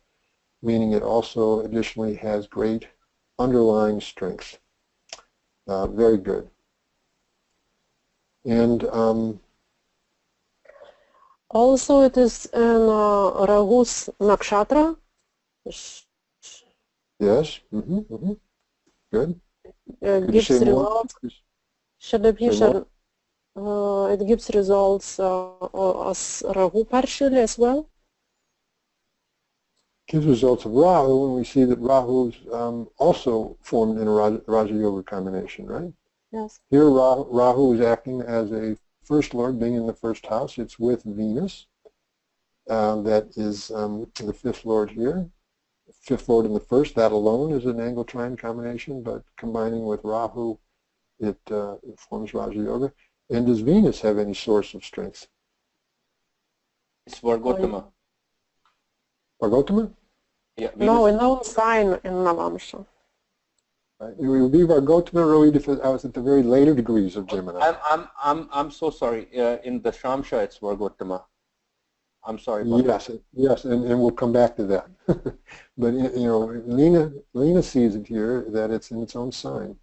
meaning it also additionally has great underlying strength. Very good. And also it is in Rahu's nakshatra. yes, good. Could you Gives say more? results. It gives results as Rahu partially as well. Gives results of Rahu, and we see that Rahu's also formed in a Raja Yoga combination, right? Yes. Here Rahu is acting as a first lord, being in the first house. It's with Venus. That is the fifth lord here. Fifth lord in the first, that alone is an angle trine combination, but combining with Rahu, it forms Raja Yoga. And does Venus have any source of strength? It's Vargotama. Vargotama? Yeah, No, in no sign in Navamsha. Right. It would be Vargotama, Rohit, if I was at the very later degrees of Gemini. I'm so sorry. In the Shamsha, it's Vargotama. I'm sorry about that. Yes, and we'll come back to that. But you know, Lena sees it here that it's in its own sign.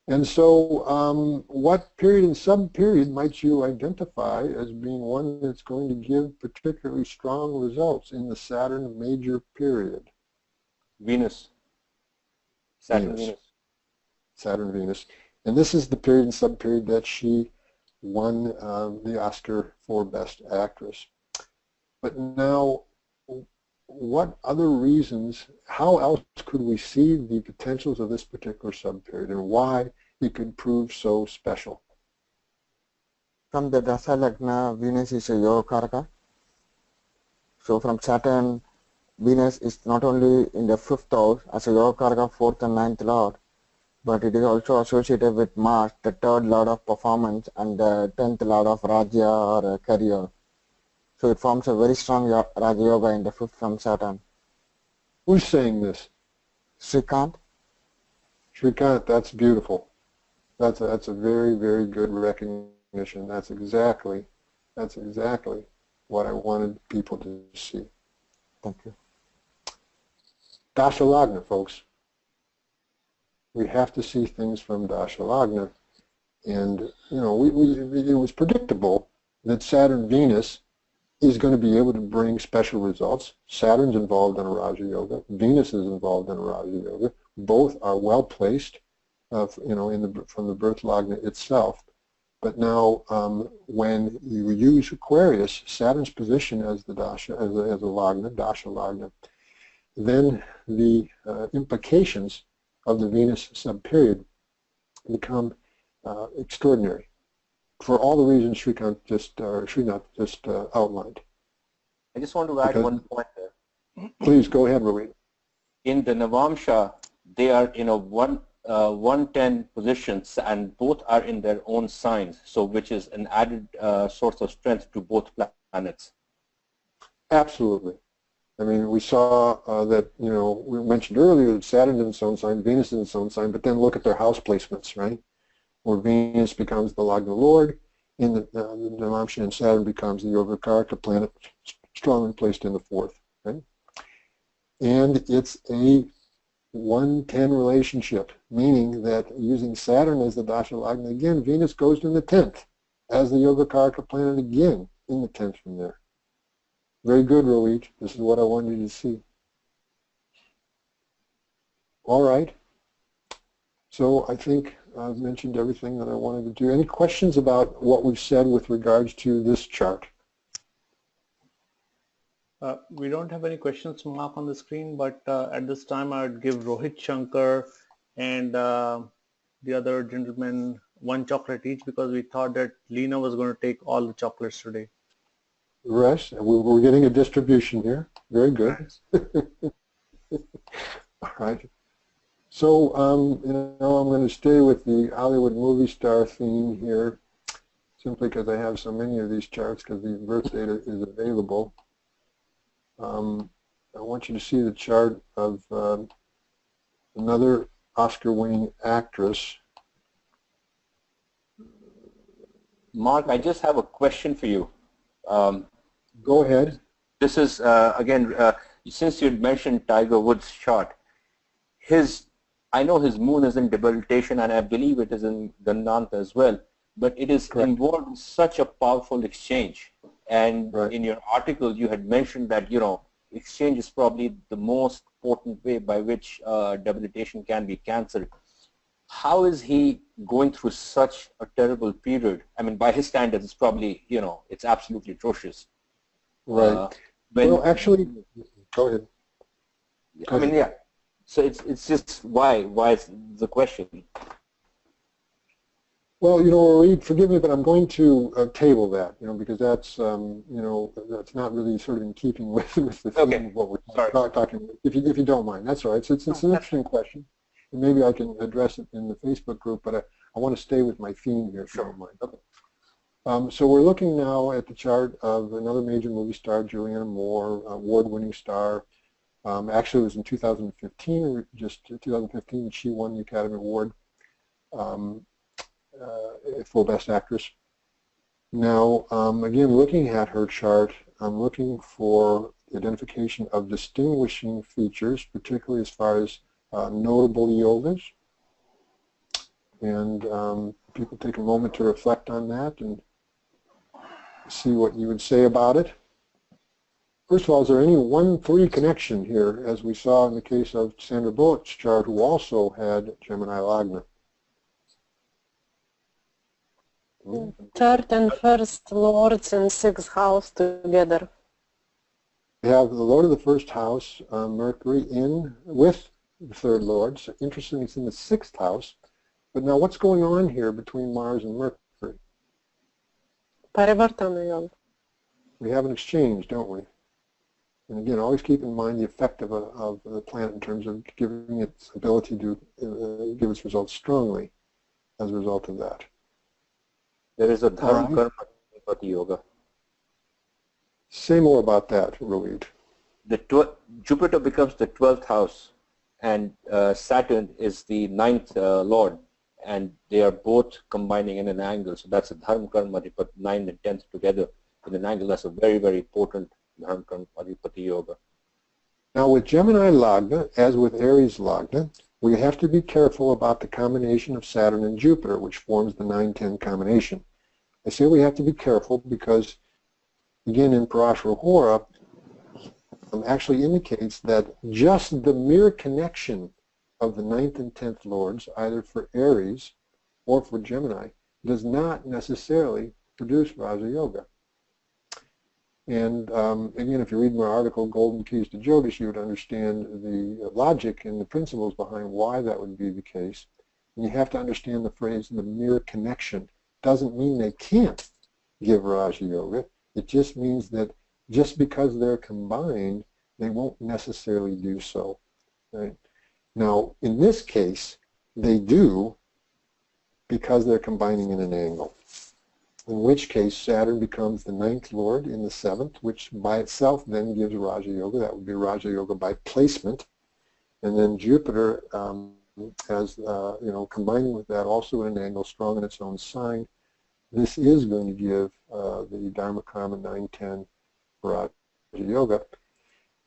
And so, what period and sub-period might you identify as being one that's going to give particularly strong results in the Saturn major period? Venus. Saturn, Venus. Saturn, Venus. And this is the period and sub-period that she won the Oscar for Best Actress. But now, what other reasons, how else could we see the potentials of this particular sub-period and why it could prove so special? From the Dasha Lagna, Venus is a Yoga Karaka. So from Saturn, Venus is not only in the 5th house as a Yoga Karaka, 4th and 9th lord, but it is also associated with Mars, the 3rd lord of performance, and the 10th lord of Raja or career. So it forms a very strong Raja Yoga in the 5th from Saturn. Who's saying this? Srikant. Srikant, that's beautiful. That's a very, very good recognition. That's exactly what I wanted people to see. Thank you. Dasha Lagna, folks. We have to see things from Dasha Lagna. And, you know, it was predictable that Saturn-Venus is going to be able to bring special results. Saturn's involved in a Raja Yoga. Venus is involved in a Raja Yoga. Both are well placed, you know, from the birth Lagna itself. But now, when you use Aquarius, Saturn's position as the Dasha, as a Lagna, Dasha Lagna, then the implications of the Venus sub-period become extraordinary for all the reasons Srinath just outlined. I just want to add one point there. Please go ahead, Rohit. In the Navamsha, they are in a 110 positions, and both are in their own signs, so which is an added source of strength to both planets. Absolutely. I mean, we saw that, you know, we mentioned earlier that Saturn is in its own sign, Venus is in its own sign, but then look at their house placements, right? Where Venus becomes the Lagna Lord in the Navamsha, and Saturn becomes the Yogacaraka planet, strongly placed in the 4th, right? And it's a 110 relationship, meaning that using Saturn as the Dasha Lagna again, Venus goes in the 10th as the Yogacaraka planet again in the 10th from there. Very good, Rohit. This is what I wanted you to see. All right. So I think I've mentioned everything that I wanted to do. Any questions about what we've said with regards to this chart? We don't have any questions marked on the screen, but at this time I would give Rohit Shankar and the other gentleman one chocolate each because we thought that Lena was going to take all the chocolates today. Rest. We're getting a distribution here. Very good. All right. So, you know, I'm going to stay with the Hollywood movie star theme here, simply because I have so many of these charts because the birth data is available. I want you to see the chart of another Oscar-winning actress. Mark, I just have a question for you. Go ahead. This is, again, since you'd mentioned Tiger Woods' chart, I know his moon is in debilitation, and I believe it is in Gandanta as well, but it is Correct. involved in such a powerful exchange. And Right. in your article, you had mentioned that, you know, exchange is probably the most potent way by which debilitation can be cancelled. How is he going through such a terrible period? I mean, by his standards, it's probably, you know, it's absolutely atrocious. Right. Well, actually, go ahead. I mean, yeah. So it's just why is the question? Well, you know, Reed, forgive me, but I'm going to table that, you know, because that's, you know, that's not really sort of in keeping with the theme of what we're talking about. If you don't mind, that's all right. So it's an interesting question, and maybe I can address it in the Facebook group, but I want to stay with my theme here, if you don't mind. Okay. So we're looking now at the chart of another major movie star, Julianne Moore, award-winning star. Actually, it was in 2015, just 2015, she won the Academy Award for Best Actress. Now, again, looking at her chart, I'm looking for the identification of distinguishing features, particularly as far as notable yogas. And people take a moment to reflect on that and see what you would say about it. First of all, is there any 1-3 connection here, as we saw in the case of Sandra Bullock's chart, who also had Gemini Lagna? Third and first lords in sixth house together. We have the Lord of the first house, Mercury, in with the third lord. So interesting, it's in the sixth house. But now what's going on here between Mars and Mercury? Parivartana yoga. We have an exchange, don't we? And again, always keep in mind the effect of the planet in terms of giving its ability to give its results strongly as a result of that. There is a dharma karma Pati yoga. Say more about that, Rohit. Jupiter becomes the 12th house, and Saturn is the 9th lord, and they are both combining in an angle. So that's a dharma karma, they put 9 and 10th together in an angle. That's a very, very potent dharma karma Pati yoga. Now with Gemini Lagna, as with Aries Lagna, we have to be careful about the combination of Saturn and Jupiter, which forms the 9-10 combination. I say we have to be careful because, again, in Parashara actually indicates that just the mere connection of the 9th and 10th lords, either for Aries or for Gemini, does not necessarily produce Raja Yoga. And again, if you read my article, Golden Keys to Jyotish, you would understand the logic and the principles behind why that would be the case. And you have to understand the phrase, the mere connection. Doesn't mean they can't give Raja Yoga. It just means that just because they're combined, they won't necessarily do so. Right? Now, in this case, they do because they're combining in an angle. In which case, Saturn becomes the 9th lord in the 7th, which by itself then gives Raja Yoga. That would be Raja Yoga by placement. And then Jupiter, as you know, combining with that also in an angle, strong in its own sign, this is going to give the Dharma Karma 9-10 Raja Yoga.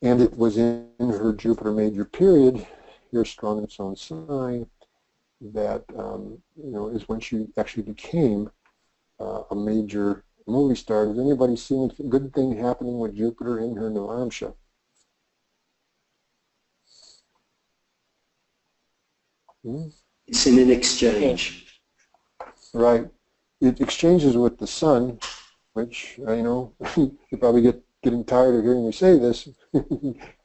And it was in her Jupiter major period, here strong in its own sign, that you know, is when she actually became a major movie star. Has anybody seen a good thing happening with Jupiter in her Navamsha? It's in an exchange. Right. It exchanges with the sun, which, you know, you probably getting tired of hearing me say this,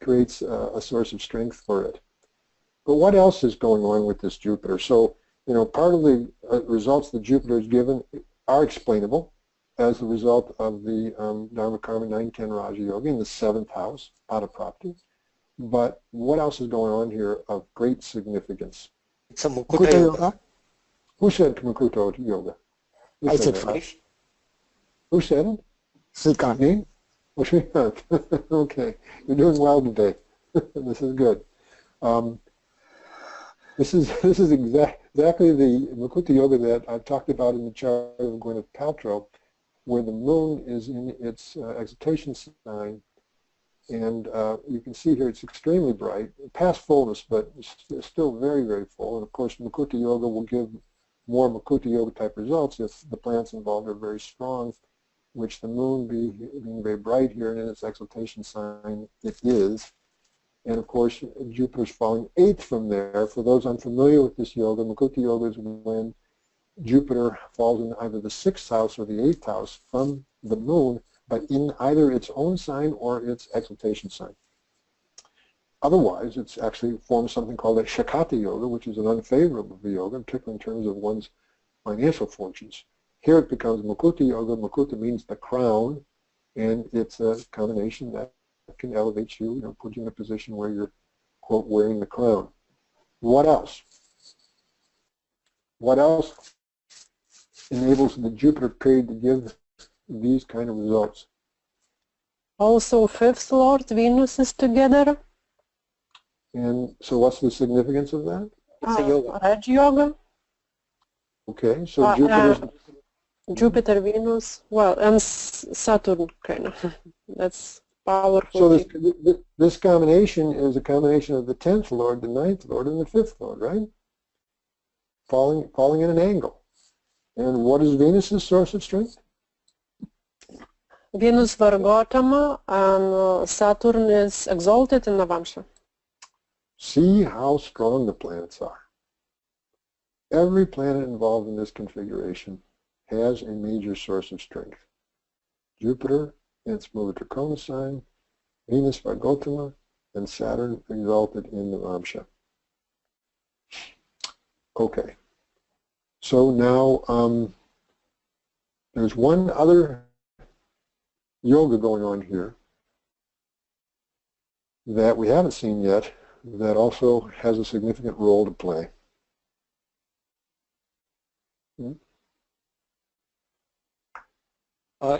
creates a source of strength for it. But what else is going on with this Jupiter? So, you know, part of the results that Jupiter has given are explainable as a result of the Dharma Karma 910 Raja Yoga in the 7th house, Pada-Prapti. But what else is going on here of great significance? It's a Mukuta Yoga. Who said Mukuta Yoga? I said first. Who said it? Srikant. Me? Oh, Srikant. Okay, you're doing well today. This is good. This is exactly the Mukuta Yoga that I've talked about in the chart of Gwyneth Paltrow, where the moon is in its exaltation sign, and you can see here it's extremely bright, past fullness, but it's still very, very full. And of course, Mukuta Yoga will give more Mukuta Yoga type results if the planets involved are very strong, which the moon being very bright here and in its exaltation sign, it is. And of course, Jupiter's falling 8th from there. For those unfamiliar with this yoga, Mukuta Yoga is when Jupiter falls in either the 6th house or the 8th house from the moon, but in either its own sign or its exaltation sign. Otherwise, it's actually forms something called a Shakata Yoga, which is an unfavorable yoga, particularly in terms of one's financial fortunes. Here it becomes Mukuta Yoga. Mukuta means the crown, and it's a combination that can elevate you, put you in a position where you're, quote, wearing the crown. What else? What else enables the Jupiter period to give these kind of results? Also, 5th Lord, Venus is together. And so what's the significance of that? It's a yoga. Raj Yoga. Okay, so Jupiter, Venus, well, and Saturn, kind of. That's powerful. So this combination is a combination of the 10th Lord, the 9th Lord, and the 5th Lord, right? Falling in an angle. And what is Venus's source of strength? Venus Vargotama, and Saturn is exalted in Navamsha. See how strong the planets are. Every planet involved in this configuration has a major source of strength. Jupiter in its Mula-Trikona sign, Venus Vargotama, and Saturn exalted in Navamsha. Okay. So now there's one other yoga going on here that we haven't seen yet that also has a significant role to play.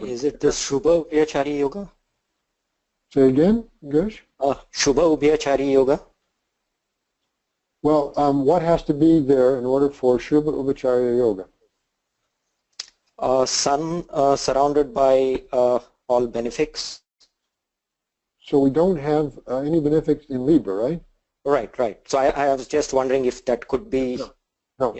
Is it the Shubha Ubhyachari Yoga? Say again, Gush? Shubha Ubhyachari Yoga? Well, what has to be there in order for Shubha Ubhyacharya Yoga? Sun surrounded by all benefics. So we don't have any benefics in Libra, right? Right. So I was just wondering if that could be... No.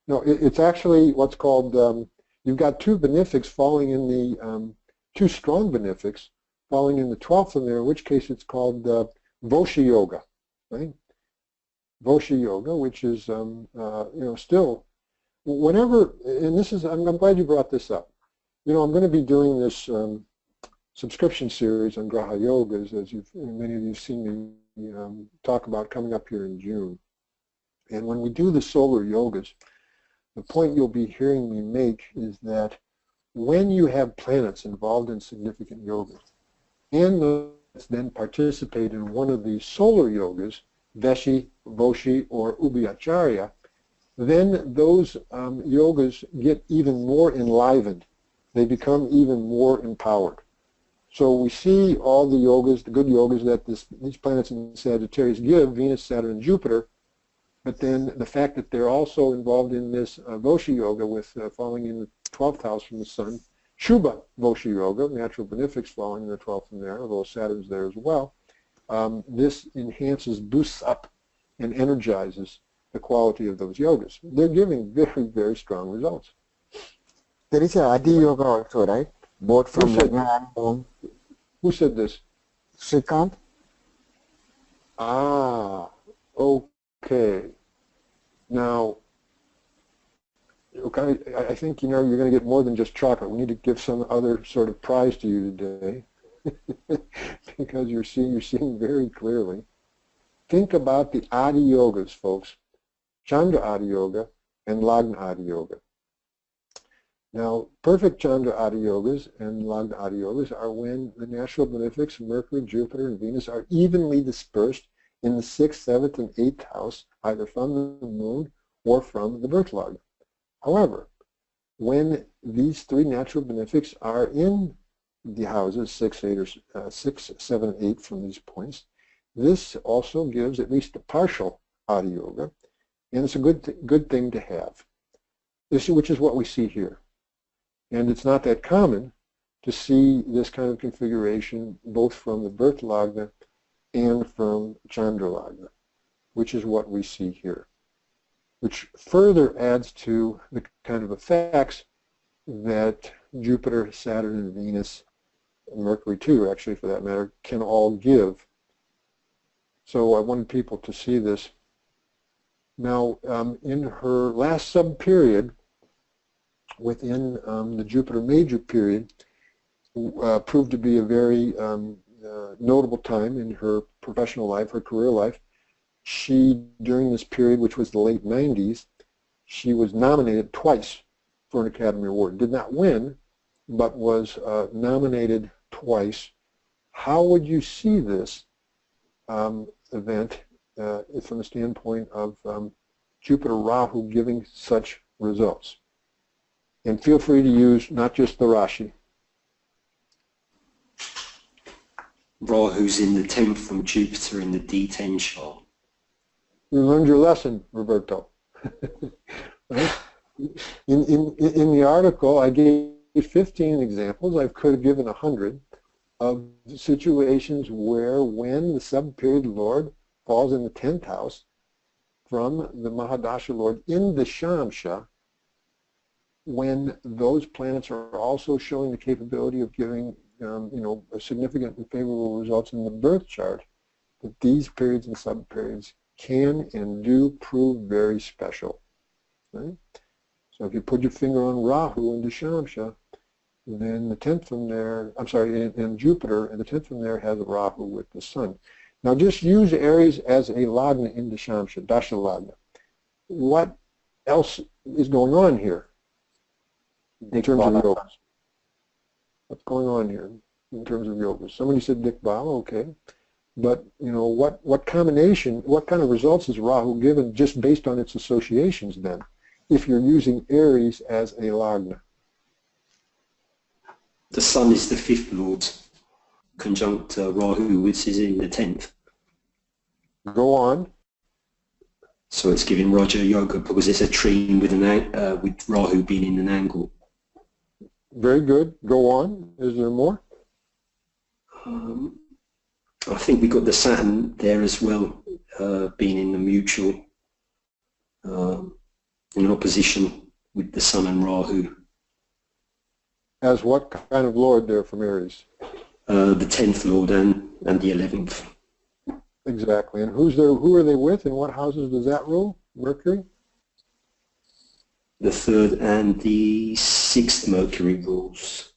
It's actually what's called, you've got two benefics falling in the, two strong benefics falling in the 12th in there, in which case it's called Vosha Yoga, right? Vosha Yoga, which is, still, whenever, and this is, I'm glad you brought this up. I'm going to be doing this subscription series on Graha Yogas, as many of you have seen me talk about coming up here in June. And when we do the solar yogas, the point you'll be hearing me make is that when you have planets involved in significant yogas, and those then participate in one of these solar yogas, Veshi, Voshi, or Ubhyacharya, then those yogas get even more enlivened. They become even more empowered. So we see all the yogas, the good yogas that these planets in Sagittarius give, Venus, Saturn, and Jupiter, but then the fact that they're also involved in this Vosha Yoga with falling in the 12th house from the Sun, Shubha Vosha Yoga, natural benefics falling in the 12th from there, although Saturn's there as well, this enhances, boosts up, and energizes the quality of those yogas. They're giving very, very strong results. There is a Adi Yoga also, right? Both from Lagna and Moon. Who said this? Srikant? Okay. Now, okay, I think you're going to get more than just chocolate. We need to give some other sort of prize to you today because you're seeing very clearly. Think about the Adi Yogas, folks. Chandra Adi Yoga, and Lagna Adiyoga. Now, perfect Chandra Adiyogas and Lagna Adiyogas are when the natural benefics of Mercury, Jupiter, and Venus are evenly dispersed in the 6th, 7th, and 8th house, either from the moon or from the birth log. However, when these three natural benefics are in the houses 6, 7, and 8 from these points, this also gives at least a partial Adiyoga, and it's a good thing to have. Which is what we see here. And it's not that common to see this kind of configuration both from the birth lagna and from Chandra lagna, which is what we see here, which further adds to the kind of effects that Jupiter, Saturn, and Venus, and Mercury too, actually for that matter, can all give. So I wanted people to see this. Now, in her last sub-period, within the Jupiter major period, proved to be a very notable time in her professional life, her career life. She, during this period, which was the late 90s, she was nominated twice for an Academy Award. Did not win, but was nominated twice. How would you see this event from the standpoint of Jupiter Rahu giving such results? And feel free to use not just the Rashi. Rahu's in the 10th from Jupiter in the D10 chart. You learned your lesson, Roberto. Right? In the article, I gave 15 examples. I could have given 100 of situations where when the sub-period Lord falls in the 10th house from the Mahadasha Lord in the Shamsha, when those planets are also showing the capability of giving significant and favorable results in the birth chart, that these periods and sub-periods can and do prove very special. Right? So if you put your finger on Rahu and Shamsha, then the 10th from there, in Jupiter, and the 10th from there has Rahu with the Sun. Now just use Aries as a Lagna in Shamsha, Dasha Lagna. What else is going on here in terms of yogas? What's going on here in terms of yogas? Somebody said Dikbala, okay. But what combination, what kind of results is Rahu given just based on its associations then, if you're using Aries as a Lagna? The Sun is the 5th Lord, conjunct Rahu, which is in the 10th. Go on. So it's giving Raja Yoga because it's a trine with with Rahu being in an angle. Very good. Go on. Is there more? I think we got the Saturn there as well, being in the mutual, in opposition with the Sun and Rahu. As what kind of Lord there from Aries? The 10th Lord and the 11th. Exactly. And who are they with, and what houses does that rule? Mercury? The 3rd and the 6th Mercury rules.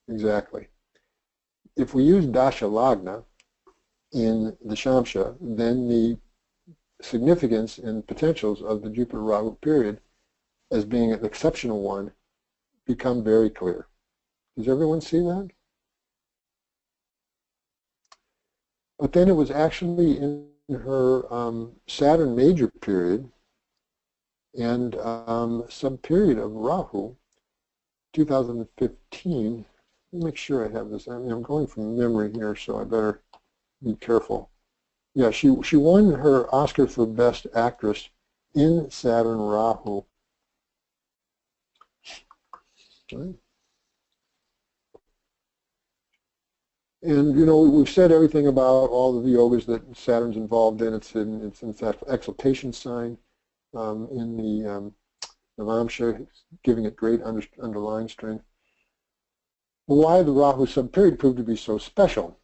Exactly. If we use Dasha Lagna in the Shamsha, then the significance and potentials of the Jupiter Rahu period as being an exceptional one become very clear. Does everyone see that? But then it was actually in her Saturn major period and sub-period of Rahu, 2015. Let me make sure I have this. I'm going from memory here, so I better be careful. Yeah, she won her Oscar for Best Actress in Saturn Rahu. Okay. And we've said everything about all of the yogas that Saturn's involved in. It's in fact exaltation sign in the Navamsha, giving it great underlying strength. Why the Rahu subperiod proved to be so special?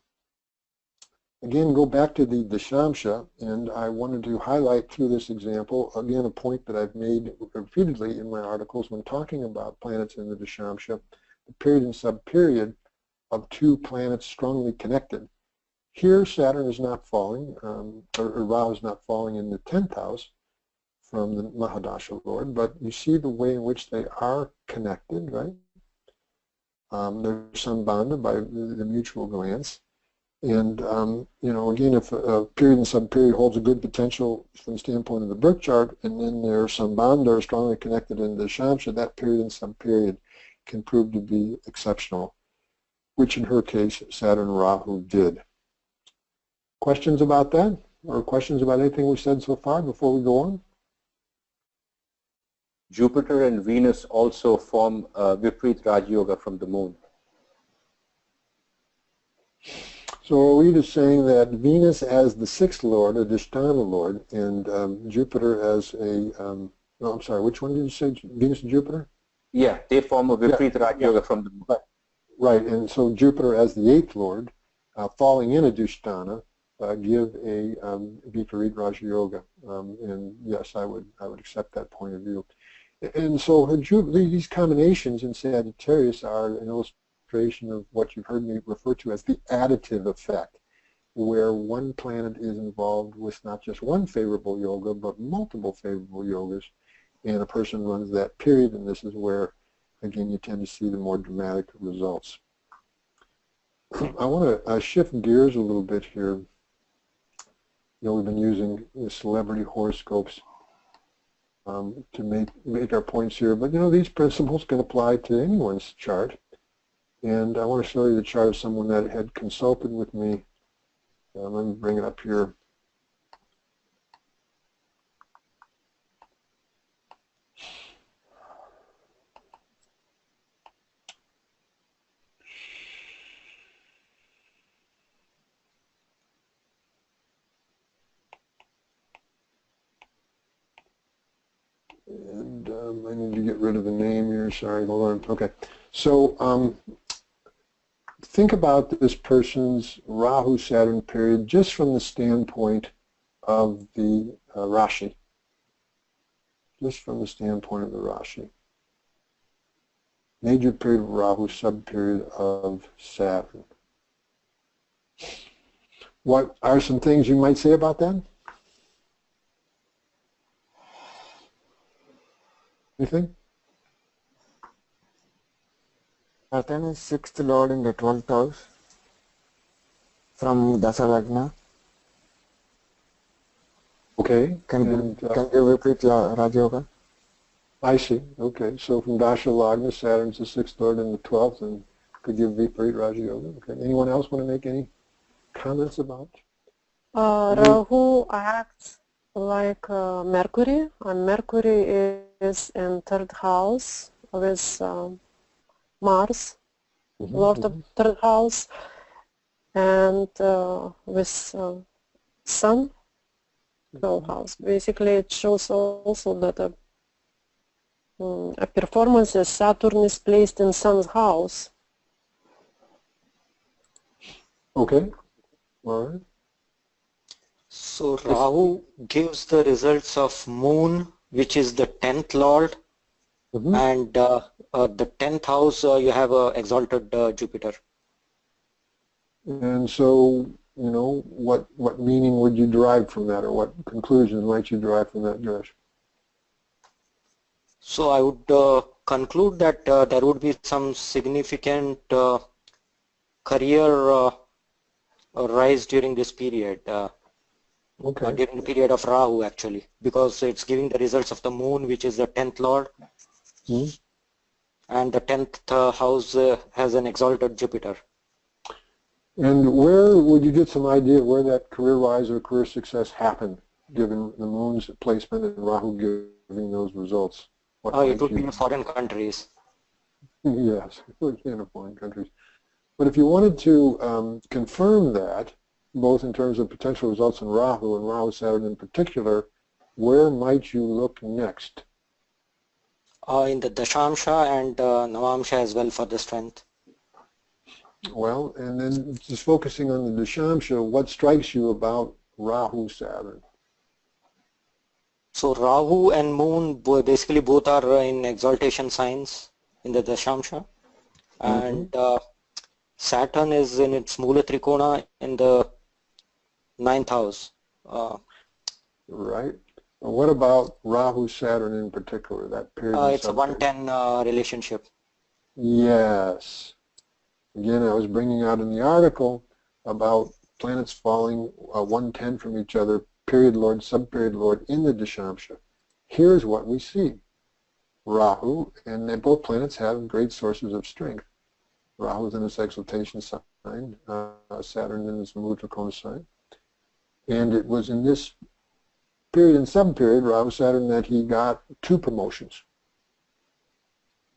Again, go back to the Shamsha, and I wanted to highlight through this example, again, a point that I've made repeatedly in my articles when talking about planets in the Dashamsha, the period and subperiod of two planets strongly connected. Here, Saturn is not falling, or Rahu is not falling in the 10th house from the mahadasha lord, but you see the way in which they are connected, right? They're sambandha by the mutual glance. And, again, if a period and sub-period holds a good potential from the standpoint of the birth chart, and then their sambandha are strongly connected in the shamsha, that period and sub-period can prove to be exceptional, which in her case, Saturn and Rahu did. Questions about that? Or questions about anything we've said so far before we go on? Jupiter and Venus also form Viparit Raj Yoga from the moon. So are we just saying that Venus as the sixth lord, a Dhisthana lord, and Jupiter as a, no, I'm sorry, which one did you say, Venus and Jupiter? Yeah, they form a Viparit Raj Yoga from the moon. Right, and so Jupiter as the eighth lord, falling in a Dhisthana, give a Viparit Raja Yoga. And yes, I would accept that point of view. And so these combinations in Sagittarius are an illustration of what you've heard me refer to as the additive effect, where one planet is involved with not just one favorable yoga, but multiple favorable yogas, and a person runs that period, and this is where, again, you tend to see the more dramatic results. I want to shift gears a little bit here. We've been using the celebrity horoscopes to make our points here, but these principles can apply to anyone's chart. And I want to show you the chart of someone that had consulted with me. Let me bring it up here. And I need to get rid of the name here. Sorry, hold on. Okay. So think about this person's Rahu-Saturn period just from the standpoint of the Rashi. Just from the standpoint of the Rashi. Major period of Rahu, sub-period of Saturn. What are some things you might say about that? Anything? Saturn is sixth lord in the 12th house from Dasha Lagna. Okay. Can you repeat Raj Yoga? I see. Okay. So from Dasha Lagna, Saturn's the sixth lord in the 12th, and could give Viparit Raja Yoga. Okay. Anyone else want to make any comments about? Rahu acts like Mercury, and Mercury is in third house with Mars, Lord of third house, and with Sun, 12th house. Basically, it shows also that a performance as Saturn is placed in Sun's house. Okay. All right. So Rahu gives the results of Moon, which is the 10th lord, and the 10th house you have exalted Jupiter. And so, what meaning would you derive from that, or what conclusions might you derive from that, Josh? So I would conclude that there would be some significant career rise during this period. During the period of Rahu, actually, because it's giving the results of the Moon, which is the 10th lord, and the 10th house has an exalted Jupiter. And where would you get some idea of where that career rise or career success happened, given the Moon's placement and Rahu giving those results? It would be in foreign countries. Yes, in foreign countries. But if you wanted to confirm that, both in terms of potential results in Rahu and Rahu-Saturn in particular, where might you look next? In the Dashamsha and Navamsha as well for the strength. Well, and then just focusing on the Dashamsha, what strikes you about Rahu-Saturn? So Rahu and Moon basically both are in exaltation signs in the Dashamsha, and Saturn is in its Mula Trikona in the 9th house. Right. What about Rahu-Saturn in particular, that period? It's a 110 relationship. Yes. Again, I was bringing out in the article about planets falling 110 from each other, period lord, sub-period lord, in the Dashamsha. Here's what we see. Rahu, and both planets have great sources of strength. Rahu is in its exaltation sign, Saturn in its Mudra sign. And it was in this period and sub-period, Rahu-Saturn, that he got 2 promotions.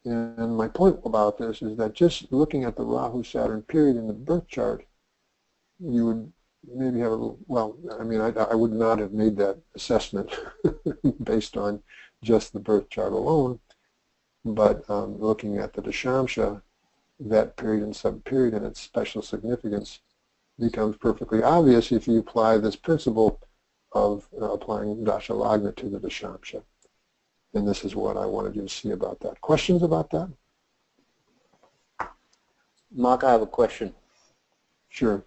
And my point about this is that just looking at the Rahu-Saturn period in the birth chart, you would maybe have a little, well, I mean, I would not have made that assessment based on just the birth chart alone, but looking at the Dashamsha, that period and sub-period and its special significance becomes perfectly obvious if you apply this principle of applying Dasha Lagna to the Dashamsha. And this is what I wanted you to see about that. Questions about that? Mark, I have a question. Sure.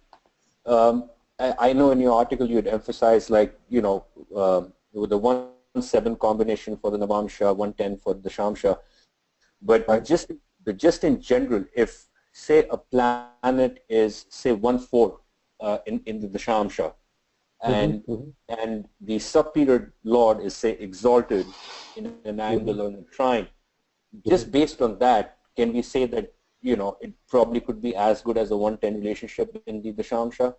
I know in your article you had emphasized, like, you know, with the 1-7 combination for the Navamsha, 110 for the Dashamsha, but right. just in general, if say a planet is say 1-4 in the Dashamsha, and and the sub-period lord is say exalted in an angle or in a trine, just based on that, can we say that, you know, it probably could be as good as a 110 relationship in the Dashamsha?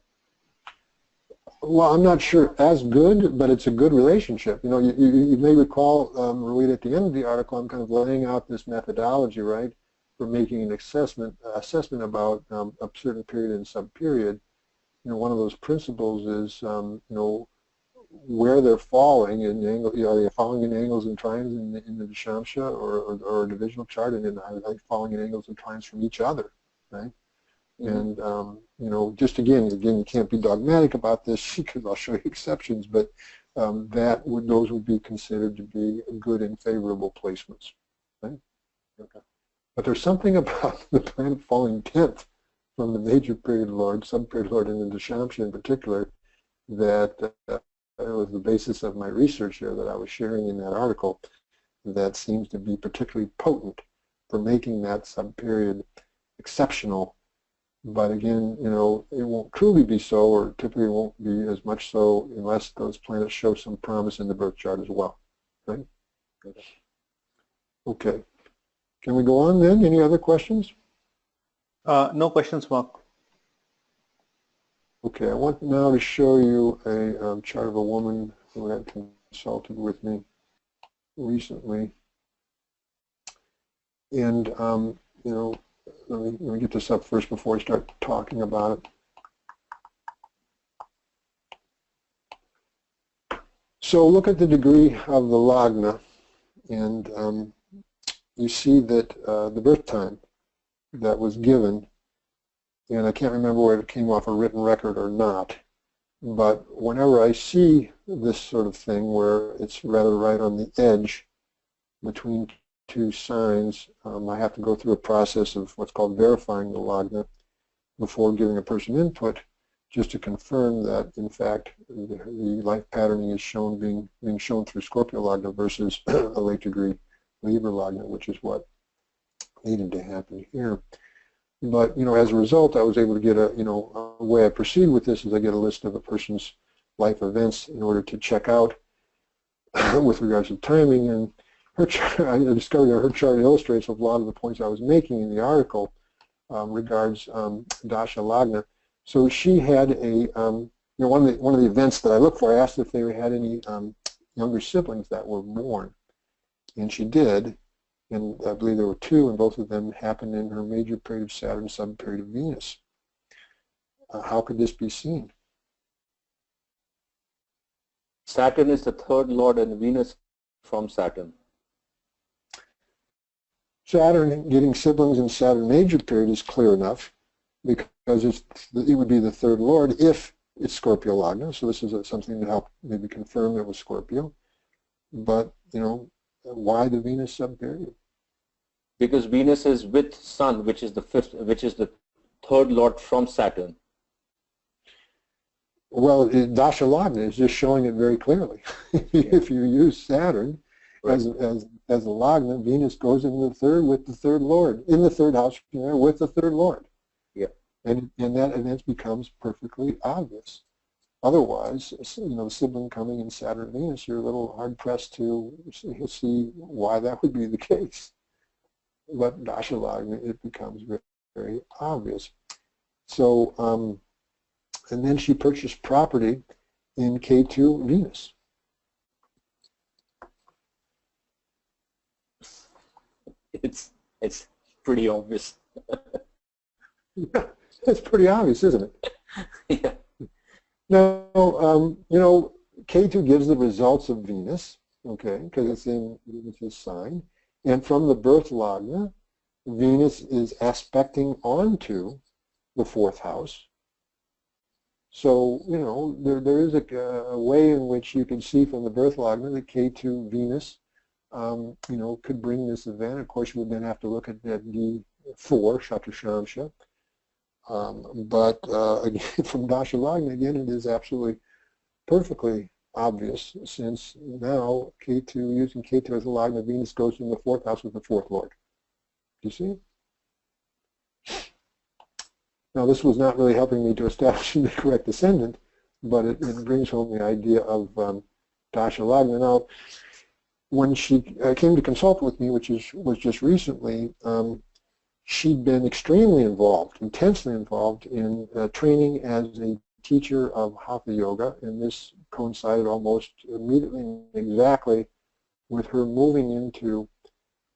Well, I'm not sure as good, but it's a good relationship. You know, you may recall, Ruita, at the end of the article, I'm kind of laying out this methodology, right, for making an assessment about a certain period and sub-period. You know, one of those principles is, you know, where they're falling in angle. You know, are they falling in angles and trines in the Dashamsha or a divisional chart, and then are they falling in angles and trines from each other, right? And you know, just again, you can't be dogmatic about this because I'll show you exceptions, but those would be considered to be good and favorable placements, right? Okay. But there's something about the planet falling 10th from the major period lord, sub-period lord, and the Dashamsha in particular, that was the basis of my research here that I was sharing in that article, that seems to be particularly potent for making that sub-period exceptional. But again, you know, it won't truly be so, or typically won't be as much so unless those planets show some promise in the birth chart as well, right? Okay. Can we go on then? Any other questions? No questions, Mark. Okay, I want now to show you a chart of a woman who had consulted with me recently. And, you know, let me get this up first before I start talking about it. So look at the degree of the Lagna, and you see that the birth time that was given, and I can't remember whether it came off a written record or not, but whenever I see this sort of thing where it's rather right on the edge between 2 signs, I have to go through a process of what's called verifying the Lagna before giving a person input, just to confirm that, in fact, the life patterning is shown being shown through Scorpio Lagna versus a late degree Libra Lagna, which is what needed to happen here. But, you know, as a result, I was able to get a way I proceed with this is I get a list of a person's life events in order to check out with regards to timing. And her chart, I discovered that her chart illustrates a lot of the points I was making in the article regards Dasha Lagna. So she had a, you know, one of the events that I look for, I asked if they had any younger siblings that were born, and she did. And I believe there were 2, and both of them happened in her major period of Saturn, sub-period of Venus. How could this be seen? Saturn is the 3rd lord and Venus from Saturn. Saturn getting siblings in Saturn major period is clear enough because it would be the 3rd lord if it's Scorpio Lagna. So this is something to help maybe confirm it was Scorpio. But, you know, why the Venus sub-period? Because Venus is with Sun, which is the 3rd lord from Saturn. Well, Dasha Lagna is just showing it very clearly. If you use Saturn as a Lagna, Venus goes in the third with the third lord, in the third house with the third lord. Yeah. And that event becomes perfectly obvious. Otherwise, the sibling coming in Saturn and Venus, you're a little hard pressed to see why that would be the case. But Dasha Lagna, it becomes very, very obvious. So, and then she purchased property in K2 Venus. It's pretty obvious. Yeah, it's pretty obvious, isn't it? Yeah. Now, K2 gives the results of Venus, okay, because it's in Venus' sign. And from the birth lagna, Venus is aspecting onto the fourth house. So, there is a way in which you can see from the birth lagna that K2 Venus, could bring this event. Of course, you would then have to look at that D4, Shatrashamsha. But again, from Dasha Lagna, again, it is absolutely perfectly obvious, since now K2, using K2 as a Lagna, Venus goes in the fourth house with the fourth lord. You see? Now, this was not really helping me to establish the correct ascendant, but it brings home the idea of Dasha Lagna. Now, when she came to consult with me, which was just recently, she'd been extremely involved, intensely involved in training as a teacher of Hatha Yoga, and this coincided almost immediately, exactly, with her moving into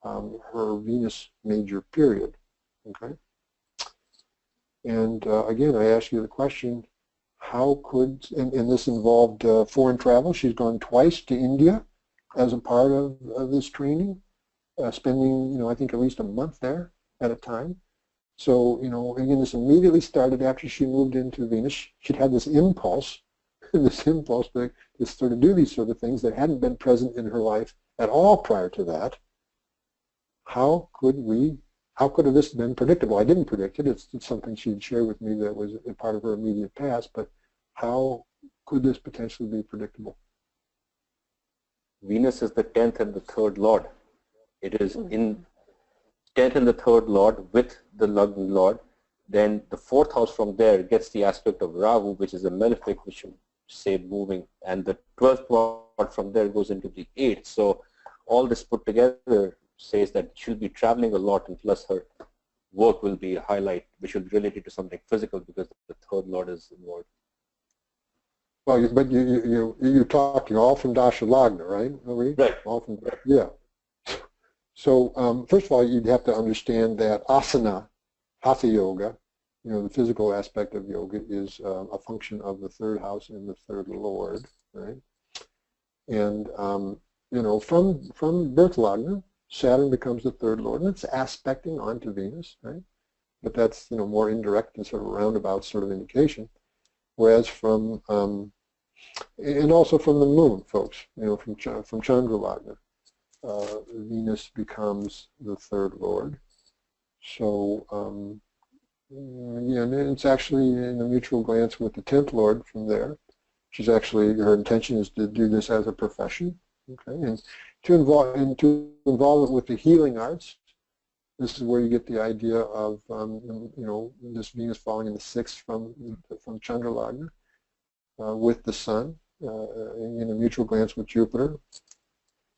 her Venus major period. Okay. And again, I ask you the question: how could, and this involved foreign travel. She's gone twice to India as a part of this training, spending, I think at least a month there at a time. So, again, this immediately started after she moved into Venus. She'd had this impulse to sort of do these sort of things that hadn't been present in her life at all prior to that. How could this have been predictable? I didn't predict it. It's something she'd shared with me that was a part of her immediate past, but how could this potentially be predictable? Venus is the 10th and the 3rd lord. It is in 10th and the 3rd lord with the Lagna lord. Then the 4th house from there gets the aspect of Rahu, which is a malefic, which should say moving, and the 12th lord from there goes into the 8th. So all this put together says that she'll be traveling a lot, and plus her work will be a highlight, which will be related to something physical because the 3rd lord is involved. Well, but you're talking all from Dasha Lagna, right? Right. All from, yeah. So first of all, you'd have to understand that asana, Hatha Yoga, the physical aspect of yoga, is a function of the 3rd house and the 3rd lord, right? And from birth lagna, Saturn becomes the 3rd lord, and it's aspecting onto Venus, right? But that's more indirect and sort of roundabout sort of indication. Whereas from and also from the moon, folks, from Chandra Lagna, Venus becomes the 3rd lord. So and it's actually in a mutual glance with the 10th lord from there. She's actually, her intention is to do this as a profession, okay, and to involve it with the healing arts. This is where you get the idea of this Venus falling in the 6th from Chandra Lagna with the Sun in a mutual glance with Jupiter.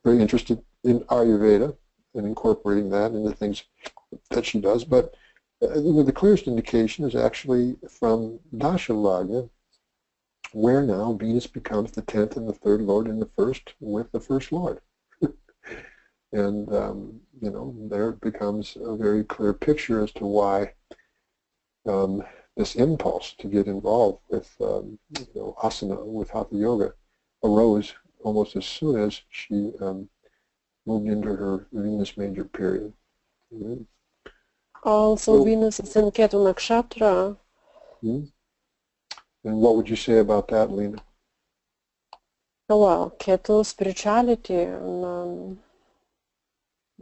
Very interested in Ayurveda and incorporating that into things that she does. But the clearest indication is actually from Dasha Lagna, where now Venus becomes the 10th and the 3rd lord in the 1st with the 1st lord. And, there it becomes a very clear picture as to why this impulse to get involved with, asana, with Hatha Yoga, arose almost as soon as she moved into her Venus major period. Mm-hmm. Also, Venus is in Ketu Nakshatra. Mm-hmm. And what would you say about that, Lena? Well, Ketu spirituality, and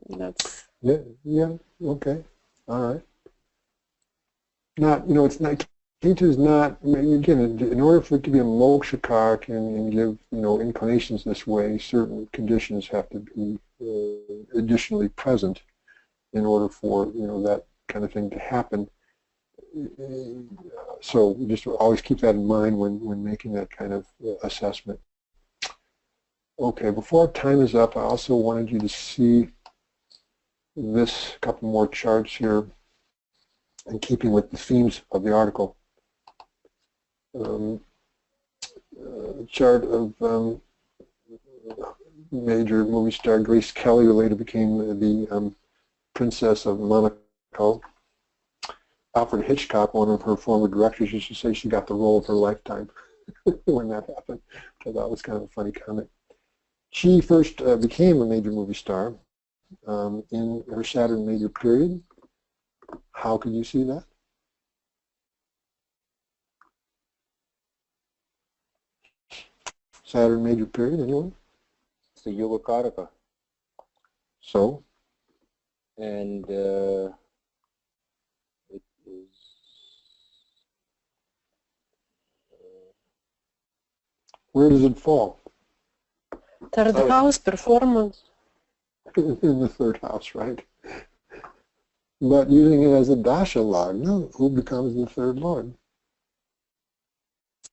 that's... Yeah, okay, all right. Not, it's not, Ketu is not, again, in order for it to be a moksha kark and give, inclinations this way, certain conditions have to be additionally present in order for, that kind of thing to happen. So just always keep that in mind when making that kind of assessment. Okay, before time is up, I also wanted you to see this couple more charts here in keeping with the themes of the article. Chart of major movie star Grace Kelly, who later became the Princess of Monaco. Alfred Hitchcock, one of her former directors, used to say she got the role of her lifetime when that happened, which I thought was kind of a funny comment. She first became a major movie star in her Saturn major period. How can you see that? Saturn major period, anyone? It's the Yoga Karaka. So? And it is... Where does it fall? Third house, performance. In the third house, right? But using it as a Dasha Lagna, who becomes the third lord?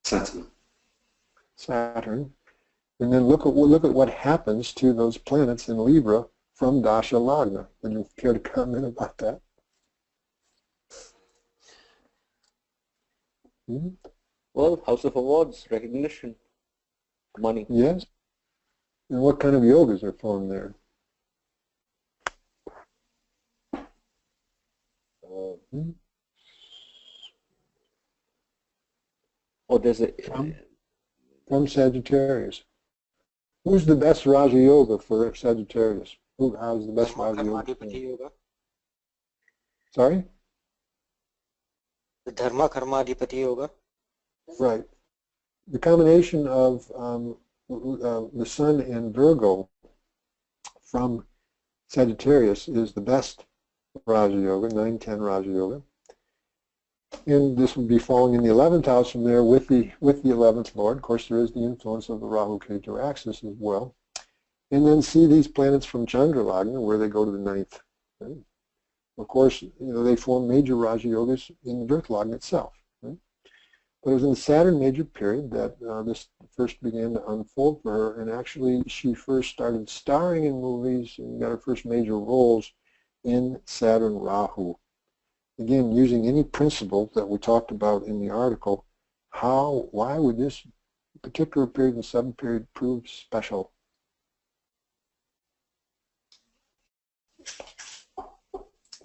Saturn. Saturn. And then look at what happens to those planets in Libra from Dasha Lagna. Would you care to comment about that? Hmm? Well, House of Awards, recognition, money. Yes. And what kind of yogas are formed there? Oh, there's a... From Sagittarius. Who's the best Raja Yoga for Sagittarius? How's the best Raja Yoga? Sorry? The Dharma Karmadhipati Yoga. Right. The combination of the Sun and Virgo from Sagittarius is the best Raja Yoga, 9-10 Raja Yoga. And this would be falling in the 11th house from there with the 11th Lord. Of course, there is the influence of the Rahu-Ketu axis as well. And then see these planets from Chandra Lagna, where they go to the 9th. Right? Of course, they form major Raja Yogas in the birth Lagna itself. Right? But it was in the Saturn major period that this first began to unfold for her, and actually she first started starring in movies and got her first major roles in Saturn Rahu. Again, using any principle that we talked about in the article, why would this particular period and sub-period prove special?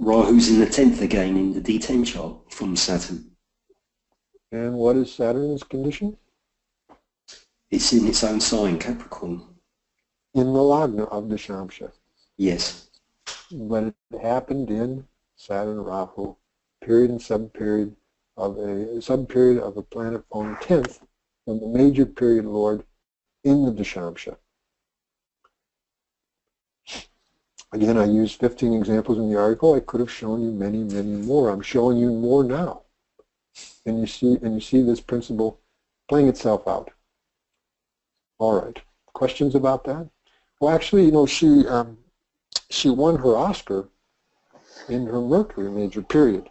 Rahu's in the 10th again in the D10 chart from Saturn. And what is Saturn's condition? It's in its own sign, Capricorn. In the Lagna of Dashamsha. Yes. But it happened in Saturn Rahu, period and sub-period of a planet on 10th from the major period lord in the Dashamsha. Again, I used 15 examples in the article. I could have shown you many, many more. I'm showing you more now. And you see this principle playing itself out. All right. Questions about that? Well, actually, she won her Oscar in her Mercury major period.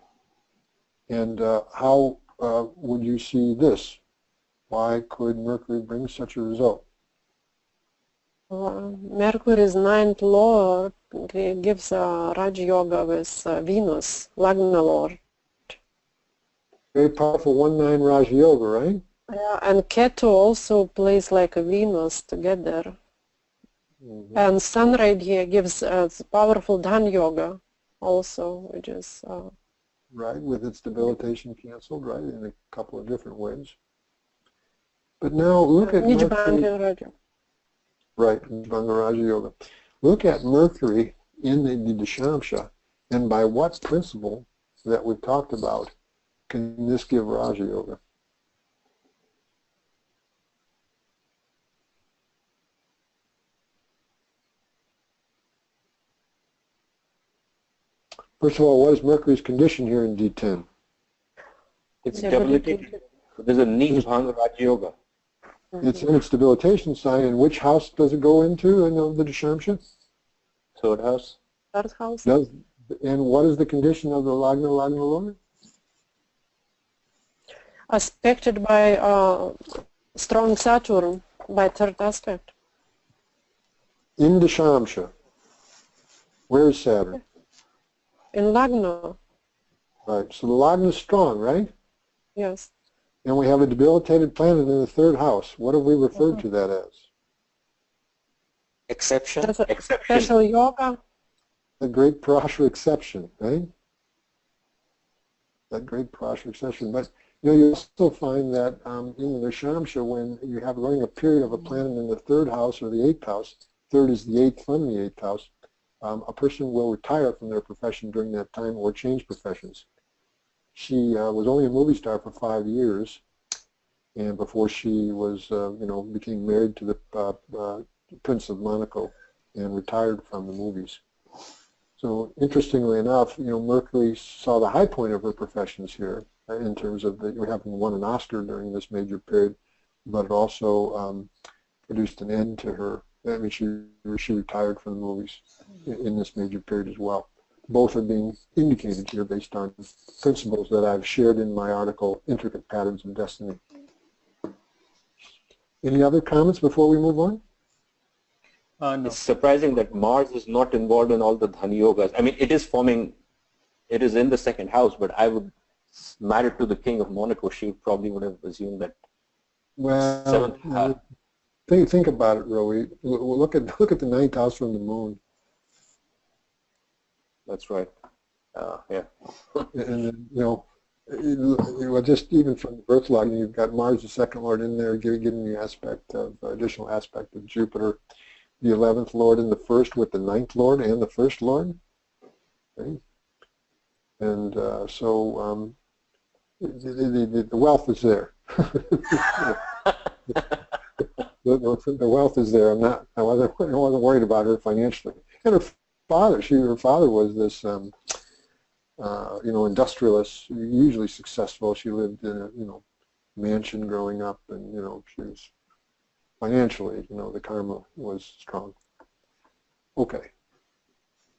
And how would you see this? Why could Mercury bring such a result? Mercury's 9th lord gives a Raj Yoga with Venus, Lagna lord. Very powerful 1-9 Raj Yoga, right? Yeah, and Ketu also plays like a Venus together. Mm-hmm. And Sun right here gives powerful Dhan Yoga also, which is... right, with its debilitation canceled, right, in a couple of different ways. But now look at Mercury. Right, Nijbhanga Raja Yoga. Look at Mercury in the Dashamsha, and by what principle that we've talked about can this give Raja Yoga? First of all, what is Mercury's condition here in D10? It's The ability debilitated. So there's a Nij Bhanga Raj Yoga. It's in its debilitation sign, and which house does it go into in the Dashamsha? Third house. third house. And what is the condition of the Lagna Lord? Aspected by strong Saturn by third aspect. In Dashamsha. Where is Saturn? In Lagna, Right. So the Lagna is strong, right? yes. And we have a debilitated planet in the third house. What have we referred to that as? Exception. That's a Exception. special yoga. The great Parashara exception, right? That great Parashara exception. But you also find that in the Shamsha, when you have running a period of a planet in the third house or the eighth house, third is the eighth from the eighth house, a person will retire from their profession during that time or change professions. She was only a movie star for 5 years, and before she was, became married to the Prince of Monaco and retired from the movies. So interestingly enough, Mercury saw the high point of her professions here in terms of having won an Oscar during this major period, but it also produced an end to her. I mean, she retired from the movies in this major period as well. Both are being indicated here based on principles that I've shared in my article, Intricate Patterns of Destiny. Any other comments before we move on? No. It's surprising that Mars is not involved in all the Dhani Yogas. I mean, it is in the second house, but I would, married to the King of Monaco, she probably would have assumed that seventh house. Think about it, Rowie. Look at the ninth house from the moon. That's right. Yeah. And just even from the birth log, you've got Mars, the second lord, in there, giving the aspect of additional aspect of Jupiter, the 11th lord in the first with the 9th lord and the first lord. Okay? And so the wealth is there. The wealth is there. I wasn't worried about her financially. And her father was this, industrialist, usually successful. She lived in a, mansion growing up, and she was financially, the karma was strong. Okay,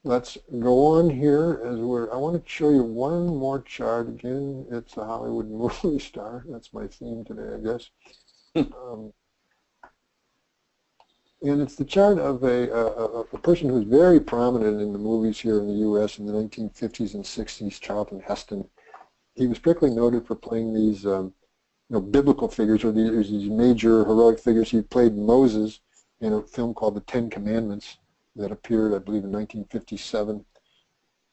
let's go on here as I want to show you one more chart. Again, it's a Hollywood movie star. That's my theme today, I guess. And it's the chart of a person who's very prominent in the movies here in the U.S. in the 1950s and 60s, Charlton Heston. He was particularly noted for playing these, biblical figures, or these major heroic figures. He played Moses in a film called The Ten Commandments that appeared, I believe, in 1957.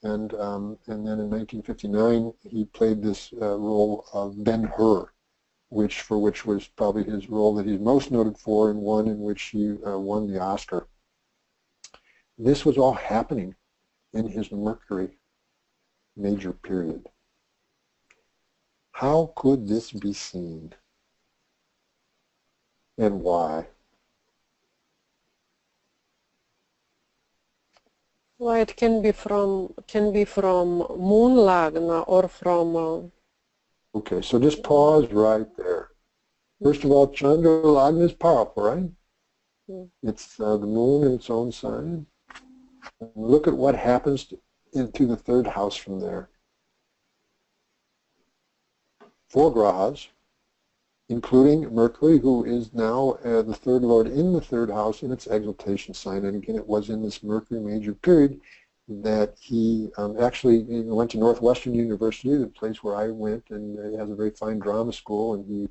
And then in 1959, he played this role of Ben-Hur, which was probably his role that he's most noted for, and one in which he won the Oscar. This was all happening in his Mercury major period. How could this be seen? And why? Well, it can be from moon lagna or from. Okay, so just pause right there. First of all, Chandra Lagna is powerful, right? It's the moon in its own sign. And look at what happens into the third house from there. 4 grahas, including Mercury, who is now the third lord in the third house in its exaltation sign. And again, it was in this Mercury major period that he actually went to Northwestern University, the place where I went, and he has a very fine drama school, and he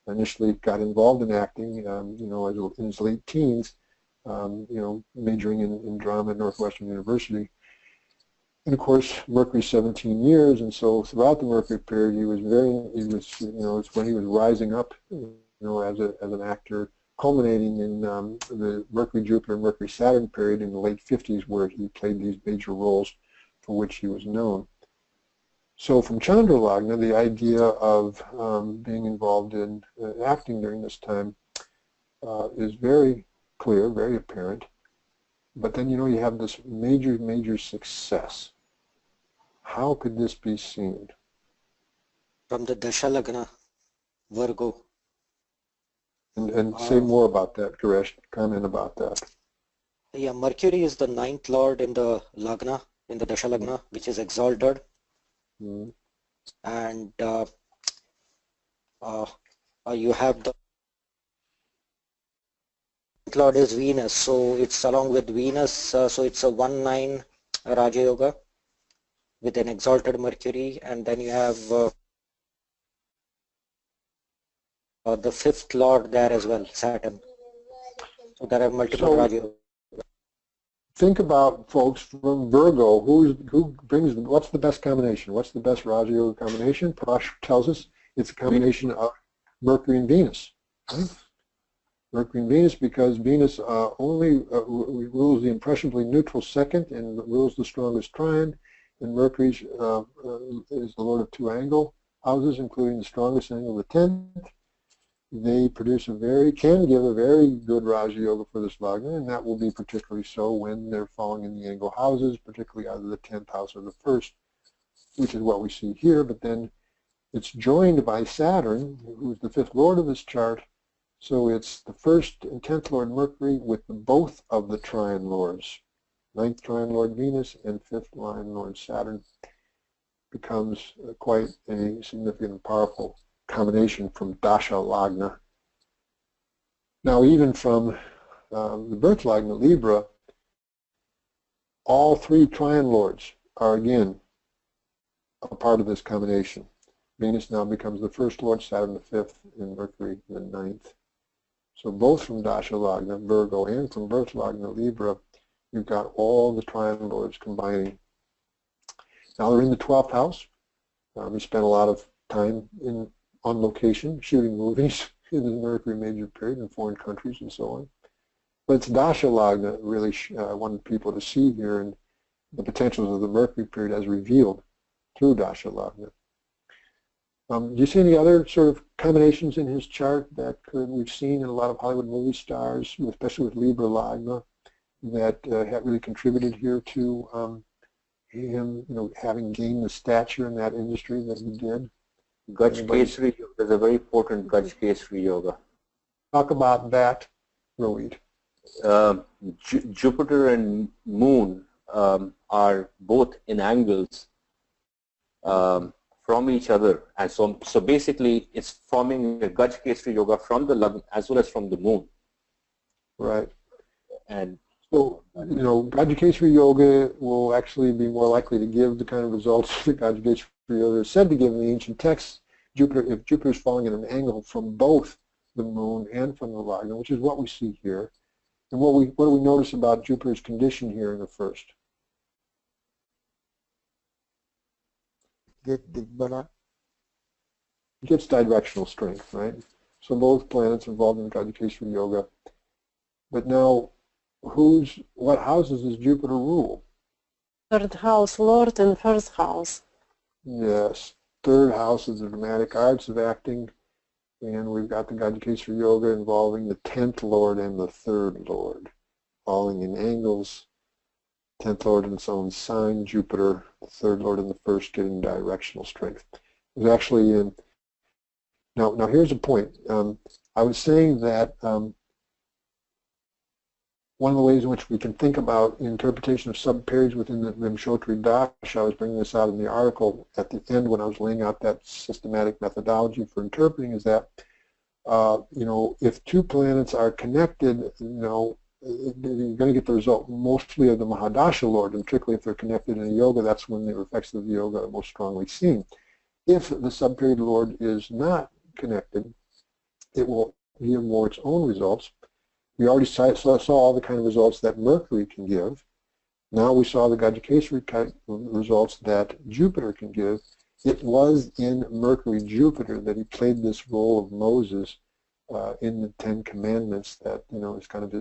initially got involved in acting, in his late teens, majoring in drama at Northwestern University. And of course, Mercury 17 years, and so throughout the Mercury period, it's when he was rising up, as an actor, culminating in the Mercury-Jupiter, Mercury-Saturn period in the late 50s, where he played these major roles for which he was known. So from Chandra Lagna, the idea of being involved in acting during this time is very clear, very apparent. But then, you have this major success. How could this be seen? From the Dasha Lagna, Virgo. And say more about that, Garesh. Comment about that. Yeah, Mercury is the 9th lord in the Lagna, in the Dasha Lagna, which is exalted. Mm-hmm. And you have the lord is Venus, so it's along with Venus, so it's a 1-9 Raja Yoga with an exalted Mercury, and then you have the 5th lord there as well, Saturn. So there are multiple Raja Yoga. Think about, folks, from Virgo, what's the best combination? What's the best Raja Yoga combination? Parash tells us it's a combination of Mercury and Venus. Right? Mercury and Venus, because Venus only rules the impressionably neutral second and rules the strongest trine, and Mercury is the lord of 2 angle houses, including the strongest angle, the 10th. They can give a very good Raja Yoga for this Lagna, and that will be particularly so when they're falling in the angle houses, particularly either the 10th house or the 1st, which is what we see here. But then it's joined by Saturn, who's the 5th lord of this chart. So it's the 1st and 10th lord Mercury with both of the trine lords. 9th trine lord Venus and 5th line lord Saturn becomes quite a significant and powerful combination from Dasha Lagna. Now, even from the birth Lagna, Libra, all 3 trine lords are again a part of this combination. Venus now becomes the 1st lord, Saturn the 5th, and Mercury the 9th. So both from Dasha Lagna, Virgo, and from birth Lagna, Libra, you've got all the trine lords combining. Now they're in the 12th house. We spent a lot of time on location shooting movies in the Mercury major period in foreign countries and so on. But it's Dasha Lagna really I wanted people to see here, and the potentials of the Mercury period as revealed through Dasha Lagna. Do you see any other sort of combinations in his chart that we've seen in a lot of Hollywood movie stars, especially with Libra Lagna, that have really contributed here to him, having gained the stature in that industry that he did? Gaj-Kesari, there's a very potent Gaj-Kesari yoga. Talk about that, Rohit. Jupiter and Moon are both in angles from each other, and so basically it's forming a Gaj-Kesari yoga from the Lagna as well as from the Moon. Right. And so, Gaj-Kesari yoga will actually be more likely to give the kind of results that Gaj-Kesari yoga is said to give in the ancient texts. If Jupiter is falling at an angle from both the Moon and from the Lagna, which is what we see here. And what do we notice about Jupiter's condition here in the 1st? It gets directional strength, right? So both planets involved in Gaj-Kesari yoga. But now, what houses does Jupiter rule? 3rd house lord and 1st house. Yes, 3rd house is the dramatic arts of acting, and we've got the Gaj-Kesari yoga involving the 10th lord and the 3rd lord, falling in angles. 10th lord in its own sign, Jupiter, the 3rd lord in the 1st, getting directional strength. There's actually now here's a point. I was saying that one of the ways in which we can think about interpretation of subperiods within the Vimshotri Dasha, I was bringing this out in the article at the end when I was laying out that systematic methodology for interpreting, is that, if 2 planets are connected, you're going to get the result mostly of the mahadasha lord, and particularly if they're connected in a yoga, that's when the effects of the yoga are most strongly seen. If the subperiod lord is not connected, it will give more its own results. We already saw all the kind of results that Mercury can give. Now we saw the Gaj-Kesari kind of results that Jupiter can give. It was in Mercury-Jupiter that he played this role of Moses in the 10 Commandments that, is kind of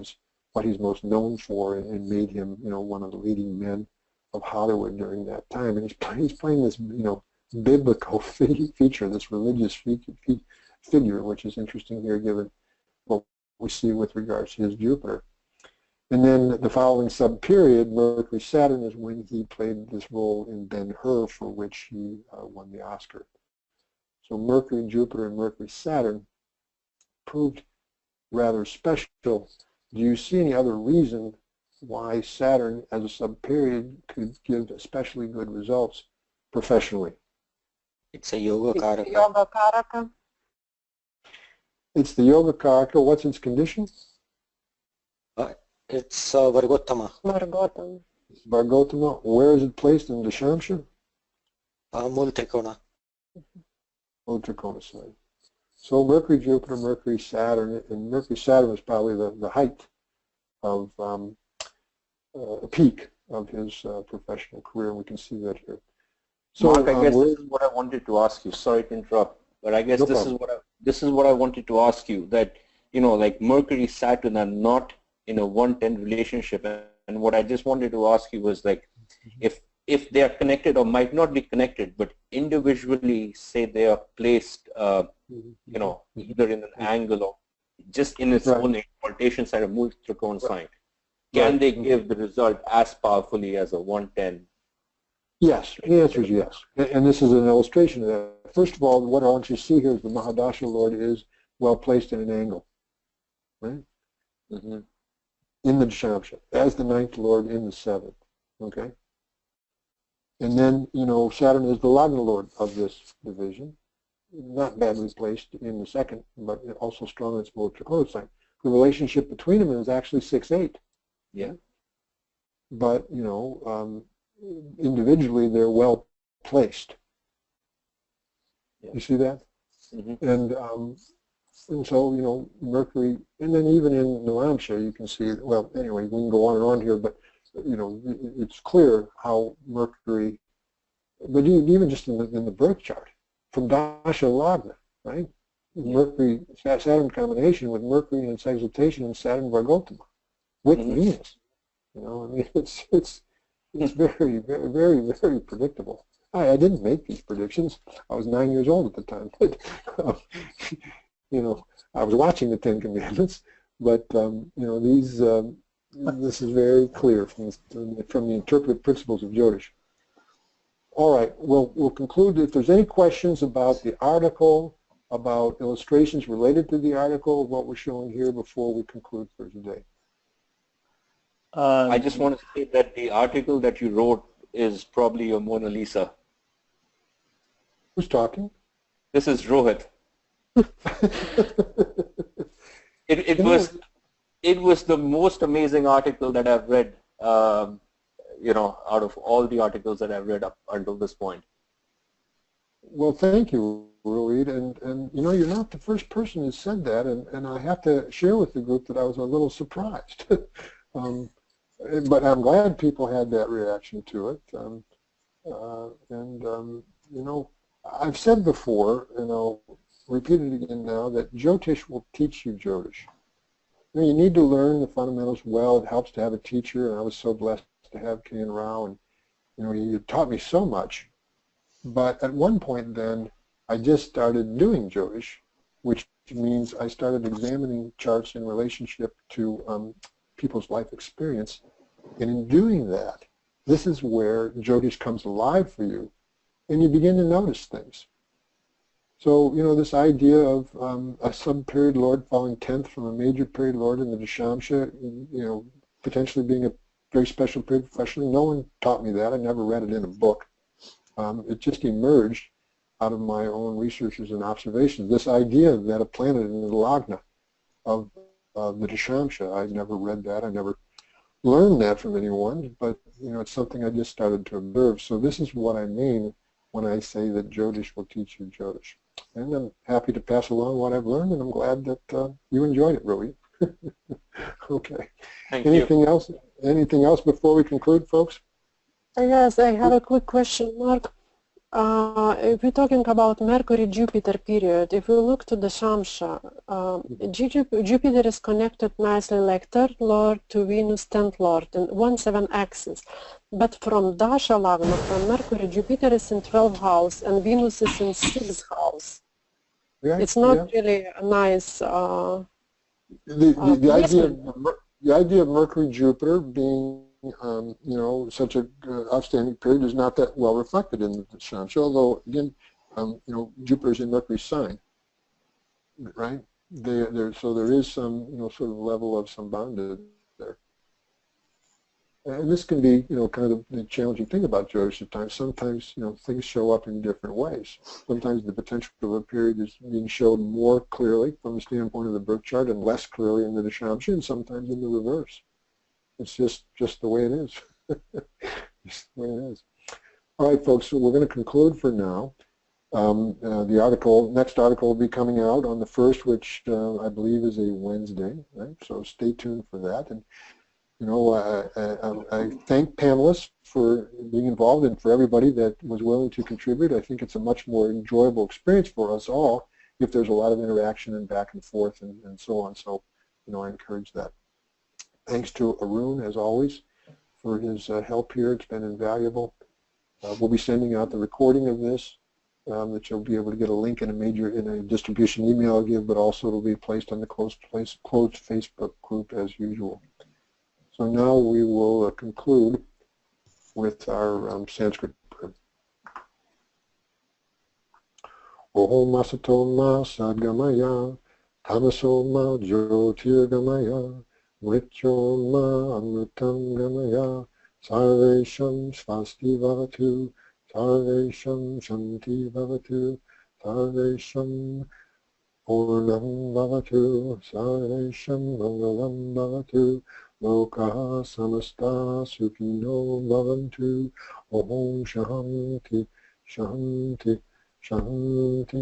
what he's most known for, and made him, one of the leading men of Hollywood during that time. And he's playing this, biblical feature, this religious figure, which is interesting here given what we see with regards to his Jupiter. And then the following sub-period, Mercury-Saturn, is when he played this role in Ben-Hur, for which he won the Oscar. So Mercury, Jupiter, and Mercury, Saturn proved rather special. Do you see any other reason why Saturn as a subperiod could give especially good results professionally? It's a yoga karaka. Yoga karaka. It's the yoga karaka. What's its condition? It's Vargottama. Margotam. Vargottama. Where is it placed in Dashamsha? Mool Trikona. Trikona side. So Mercury, Jupiter, Mercury, Saturn, and Mercury, Saturn was probably the height of a peak of his professional career, and we can see that here. So Mark, I guess this is what I wanted to ask you. Sorry to interrupt, but I guess this is what I wanted to ask you. That like Mercury, Saturn are not in a 1:10 relationship, and what I just wanted to ask you was like, if they are connected or might not be connected, but individually, say they are placed, either in an angle or just in its own exaltation side of Mool Trikona sign, can they give the result as powerfully as a 1:10? Yes, the answer is yes. And this is an illustration of that. First of all, what I want you to see here is the mahadasha lord is well placed in an angle, right? Mm-hmm. In the Dashamsha, as the ninth lord in the seventh, okay? And then, Saturn is the Lagna lord of this division, not badly placed in the second, but also strong in its Mool Trikona sign. The relationship between them is actually 6-8. Yeah. But, individually they're well placed. Yeah. You see that? Mm-hmm. And so, Mercury, and then even in Nilamsha you can see, well, anyway, we can go on and on here, but, it's clear how Mercury, but even just in the birth chart, from Dasha Lagna, right? Mercury, Saturn combination with Mercury in its exaltation and Saturn Vargottama with Venus. It's very, very, very, very predictable. I didn't make these predictions. I was 9 years old at the time. But, I was watching the Ten Commandments. But, this is very clear from the interpretive principles of Jyotish. All right, we'll conclude. If there's any questions about the article, about illustrations related to the article, of what we're showing here before we conclude for today. I just want to say that the article that you wrote is probably your Mona Lisa. Who's talking? This is Rohit. It was the most amazing article that I've read, out of all the articles that I've read up until this point. Well, thank you, Rohit. And you're not the first person who said that, and I have to share with the group that I was a little surprised. But I'm glad people had that reaction to it. I've said before, and I'll repeat it again now, that Jyotish will teach you Jyotish. You need to learn the fundamentals well. It helps to have a teacher, and I was so blessed to have K.N. Rao, and he taught me so much. But at one point then, I just started doing Jyotish, which means I started examining charts in relationship to people's life experience. And in doing that, this is where Jyotish comes alive for you, and you begin to notice things. So, this idea of a sub-period lord falling 10th from a major period lord in the Dashamsha, potentially being a very special period professionally, no one taught me that. I never read it in a book. It just emerged out of my own researches and observations. This idea that a planet in the Lagna of the Dashamsha, I never read that. I never learned that from anyone, but it's something I just started to observe. So this is what I mean when I say that Jyotish will teach you Jyotish. And I'm happy to pass along what I've learned, and I'm glad that you enjoyed it, Rui. Okay. Anything else? Anything else before we conclude, folks? Yes, I have a quick question, Mark. If we're talking about Mercury-Jupiter period, if we look to the Shamsha, Jupiter is connected nicely like 3rd Lord to Venus 10th Lord in 1-7 axis. But from Dasha Lagna, from Mercury, Jupiter is in 12th house and Venus is in 6th house. Yeah, it's not really a nice the idea of Mercury-Jupiter being such an outstanding period is not that well reflected in the Shamsha, although, again, Jupiter's in Mercury's sign, right? So there is some, sort of level of some bondage there. And this can be, kind of the challenging thing about Jyotish at times. Sometimes, things show up in different ways. Sometimes the potential of a period is being shown more clearly from the standpoint of the birth chart and less clearly in the Dashamsha, and sometimes in the reverse. It's just the way it is. Just the way it is. All right, folks, so we're going to conclude for now. The next article will be coming out on the 1st, which I believe is a Wednesday, right? So stay tuned for that. And I thank panelists for being involved and for everybody that was willing to contribute. I think it's a much more enjoyable experience for us all if there's a lot of interaction and back and forth and so on. So, I encourage that. Thanks to Arun, as always, for his help here. It's been invaluable. We'll be sending out the recording of this that you'll be able to get a link in a distribution email I'll give, but also it'll be placed on the closed Facebook group as usual. So now we will conclude with our Sanskrit prayer. Om Masato Ma Sadgamaya Tamaso Ma Jyotirgamaya Mrityo Ma Amritam Gamaya Sarvesham Svasti Bhavatu Sarvesham Shanti Bhavatu Sarvesham Purnam Bhavatu Sarvesham Mangalam Bhavatu Lokaha Samasta Sukhino Bhavantu Om Shanti Shanti Shanti